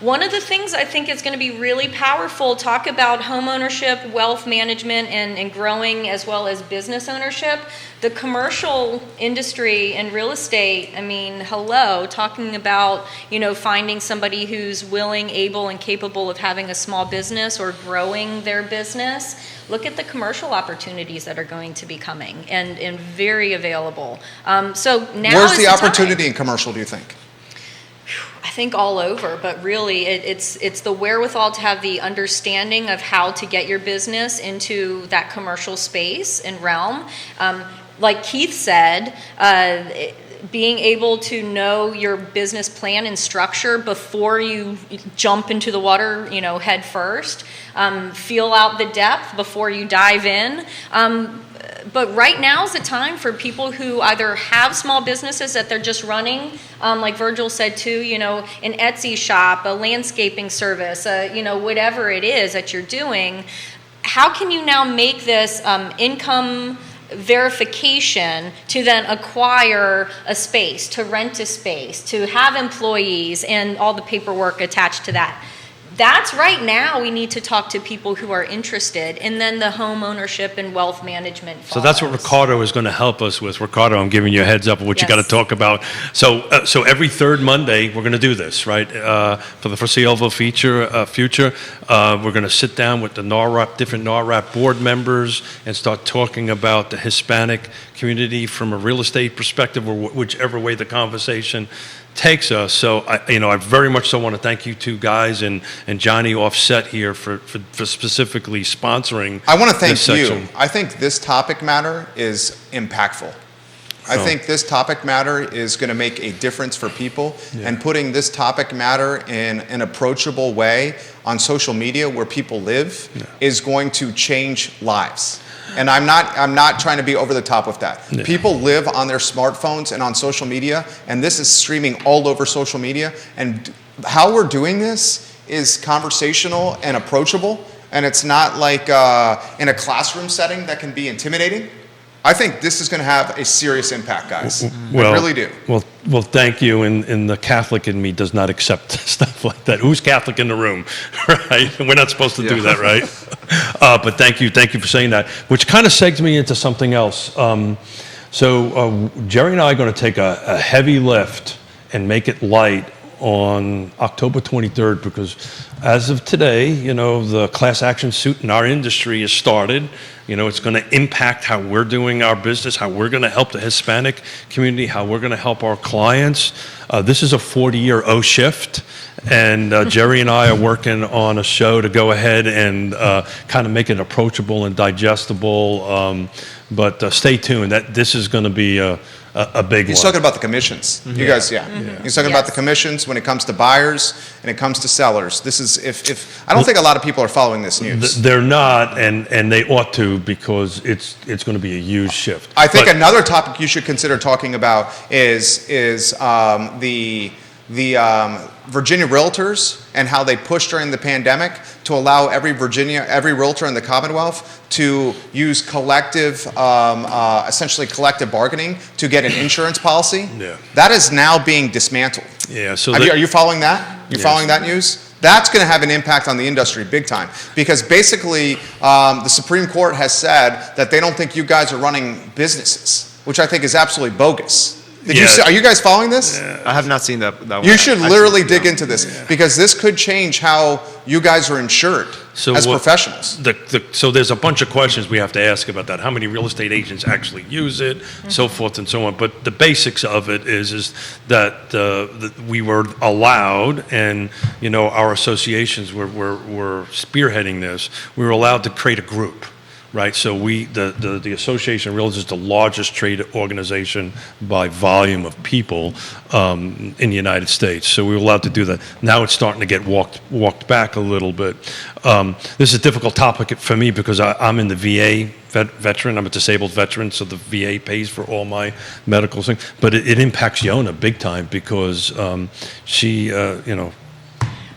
One of the things I think is going to be really powerful, talk about home ownership, wealth management, and growing, as well as business ownership. The commercial industry and real estate, I mean, talking about, finding somebody who's willing, able, and capable of having a small business or growing their business. Look at the commercial opportunities that are going to be coming and very available. So now Where's is the time. opportunity in commercial, do you think? I think all over, but really it's the wherewithal to have the understanding of how to get your business into that commercial space and realm. Like Keith said, being able to know your business plan and structure before you jump into the water, head first. Feel out the depth before you dive in. But right now is the time for people who either have small businesses that they're just running, like Virgil said too, an Etsy shop, a landscaping service, whatever it is that you're doing. How can you now make this income verification to then acquire a space, to rent a space, to have employees and all the paperwork attached to that? That's right now we need to talk to people who are interested, and then the home ownership and wealth management follows. So that's what Ricardo is going to help us with. Ricardo, I'm giving you a heads up of what you got to talk about. So every third Monday we're going to do this, right? For the foreseeable future, we're going to sit down with the different NARRAP board members and start talking about the Hispanic community from a real estate perspective, or whichever way the conversation takes us. So I very much so want to thank you two guys and Johnny Offset here for specifically sponsoring. I want to thank this you. section. I think this topic matter is impactful. I think this topic matter is going to make a difference for people, and putting this topic matter in an approachable way on social media where people live is going to change lives. And I'm not trying to be over the top with that. Yeah. People live on their smartphones and on social media, and this is streaming all over social media. And how we're doing this is conversational and approachable, and it's not like in a classroom setting that can be intimidating. I think this is going to have a serious impact, guys. I really do. Well, thank you. And the Catholic in me does not accept stuff like that. Who's Catholic in the room, right? We're not supposed to do that, right? But thank you for saying that, which kind of segs me into something else. So Jerry and I are going to take a heavy lift and make it light on October 23rd, because as of today, the class action suit in our industry has started. It's going to impact how we're doing our business, how we're going to help the Hispanic community, how we're going to help our clients. This is a 40-year shift, and Jerry and I are working on a show to go ahead and kind of make it approachable and digestible. But stay tuned. This is going to be a big He's one. talking about the commissions. You guys, He's talking about the commissions when it comes to buyers and it comes to sellers. This is if I don't think a lot of people are following this news. They're not, and they ought to, because it's going to be a huge shift. I think another topic you should consider talking about is the Virginia Realtors and how they pushed during the pandemic to allow every realtor in the Commonwealth to use essentially collective bargaining to get an insurance policy. Yeah. That is now being dismantled. Yeah. So are you following that? Following that news? That's going to have an impact on the industry big time, because basically the Supreme Court has said that they don't think you guys are running businesses, which I think is absolutely bogus. Are you guys following this? Yeah. I have not seen that one. You should literally dig into this, because this could change how you guys are insured as professionals. So there's a bunch of questions we have to ask about that. How many real estate agents actually use it, so forth and so on. But the basics of it is that we were allowed, and our associations were spearheading this. We were allowed to create a group. Right, so the Association of Realtors is the largest trade organization by volume of people in the United States. So we were allowed to do that. Now it's starting to get walked back a little bit. This is a difficult topic for me, because I'm in the VA veteran. I'm a disabled veteran, so the VA pays for all my medical things. But it impacts Yonna big time, because she, at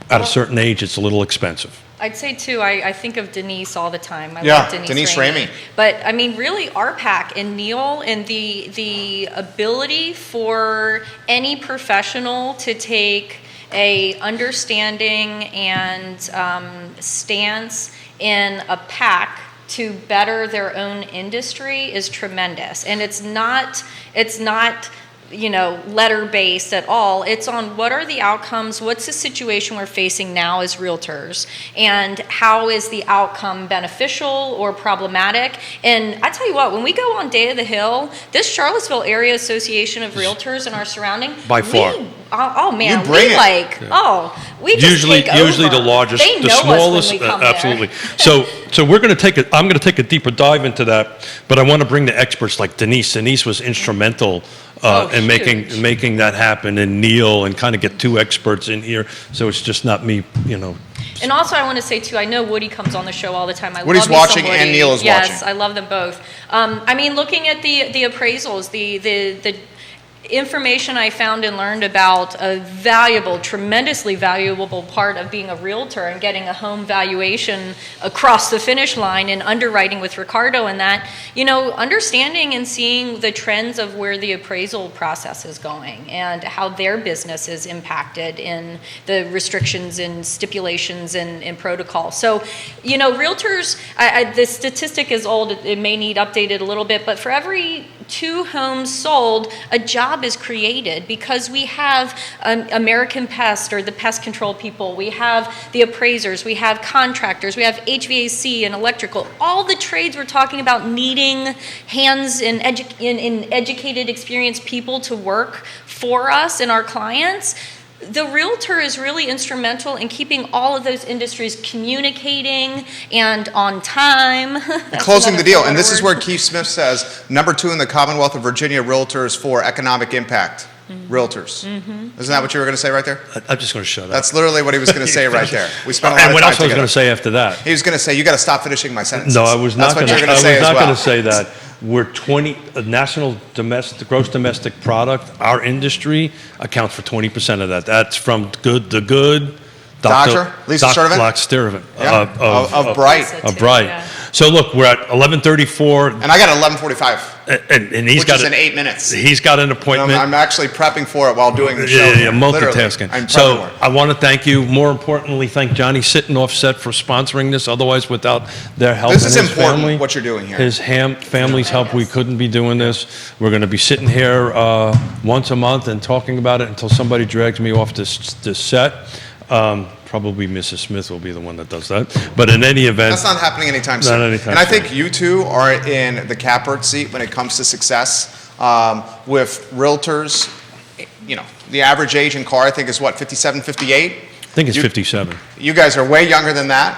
a certain age, it's a little expensive. I'd say too, I think of Denise all the time. I love Denise Ramey. But I mean, really, RPAC and Neil, and the ability for any professional to take a understanding and stance in a pack to better their own industry is tremendous. And it's not letter-based at all. It's on what are the outcomes, what's the situation we're facing now as realtors, and how is the outcome beneficial or problematic. And I tell you what, when we go on Day of the Hill, this Charlottesville Area Association of Realtors and our surrounding, By far. Man, You bring it. we just Usually take over. the largest, They the know smallest, us when we come absolutely. there. So I'm going to take a deeper dive into that, but I want to bring the experts like Denise. Denise was instrumental in huge. making that happen, and Neil, and kind of get two experts in here, so it's just not me, And also, I want to say too, I know Woody comes on the show all the time. Woody's love me some watching and Woody. Neil is yes, watching. I love them both. Looking at the appraisals, the information I found and learned about a valuable, tremendously valuable part of being a realtor and getting a home valuation across the finish line and underwriting with Ricardo and that, understanding and seeing the trends of where the appraisal process is going and how their business is impacted in the restrictions and stipulations and protocol. So, realtors, the statistic is old, it may need updated a little bit, but for every 2 homes sold, a job is created because we have American Pest or the pest control people, we have the appraisers, we have contractors, we have HVAC and electrical, all the trades we're talking about needing hands and educated, experienced people to work for us and our clients. The realtor is really instrumental in keeping all of those industries communicating and on time. Closing the deal. And this is where Keith Smith says, number 2 in the Commonwealth of Virginia Realtors for economic impact. Realtors. Isn't that what you were going to say right there? I'm just going to shut up. That's literally what he was going to say right there. We spent a lot And of what time else I was together. going to say after that? He was going to say, you got to stop finishing my sentences. No, I was not That's going what to. you're going to say as well. going to say that. We're national gross domestic product. Our industry accounts for 20% of that. That's from good to good. Dr. Lisa Sturtevant? Yeah. Of Bright. Of Bright. Yeah. So look, we're at 11:34, And I got 11:45, and he's which got is in 8 minutes. He's got an appointment. I'm actually prepping for it while doing the show. Yeah, Literally. multitasking. I'm prepping So for it. I want to thank you. More importantly, thank Johnny sitting offset for sponsoring this. Otherwise, without their help This and is his important, family, what you're doing here. his family's help, we couldn't be doing this. We're going to be sitting here once a month and talking about it until somebody drags me off this set. Probably Mrs. Smith will be the one that does that. But in any event, That's not happening anytime soon. Not anytime and I soon. think you two are in the catbird seat when it comes to success. With realtors, the average age in car, I think, is what, 57, 58? I think it's 57. You guys are way younger than that.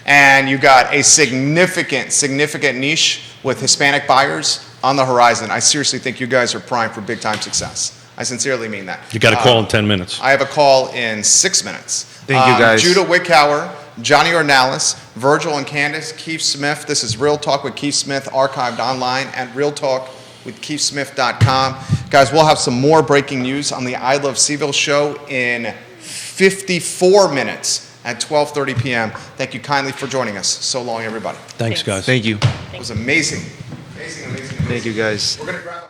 And you got a significant niche with Hispanic buyers on the horizon. I seriously think you guys are primed for big time success. I sincerely mean that. You got a call in 10 minutes. I have a call in 6 minutes. Thank you, guys. Judah Wickhauer, Johnny Ornelas, Virgil and Candice, Keith Smith. This is Real Talk with Keith Smith, archived online at realtalkwithkeithsmith.com. Guys, we'll have some more breaking news on the I Love CVille show in 54 minutes at 12:30 p.m. Thank you kindly for joining us. So long, everybody. Thanks, guys. Thank you. It was amazing. Amazing. Thank you, guys. We're going to grab a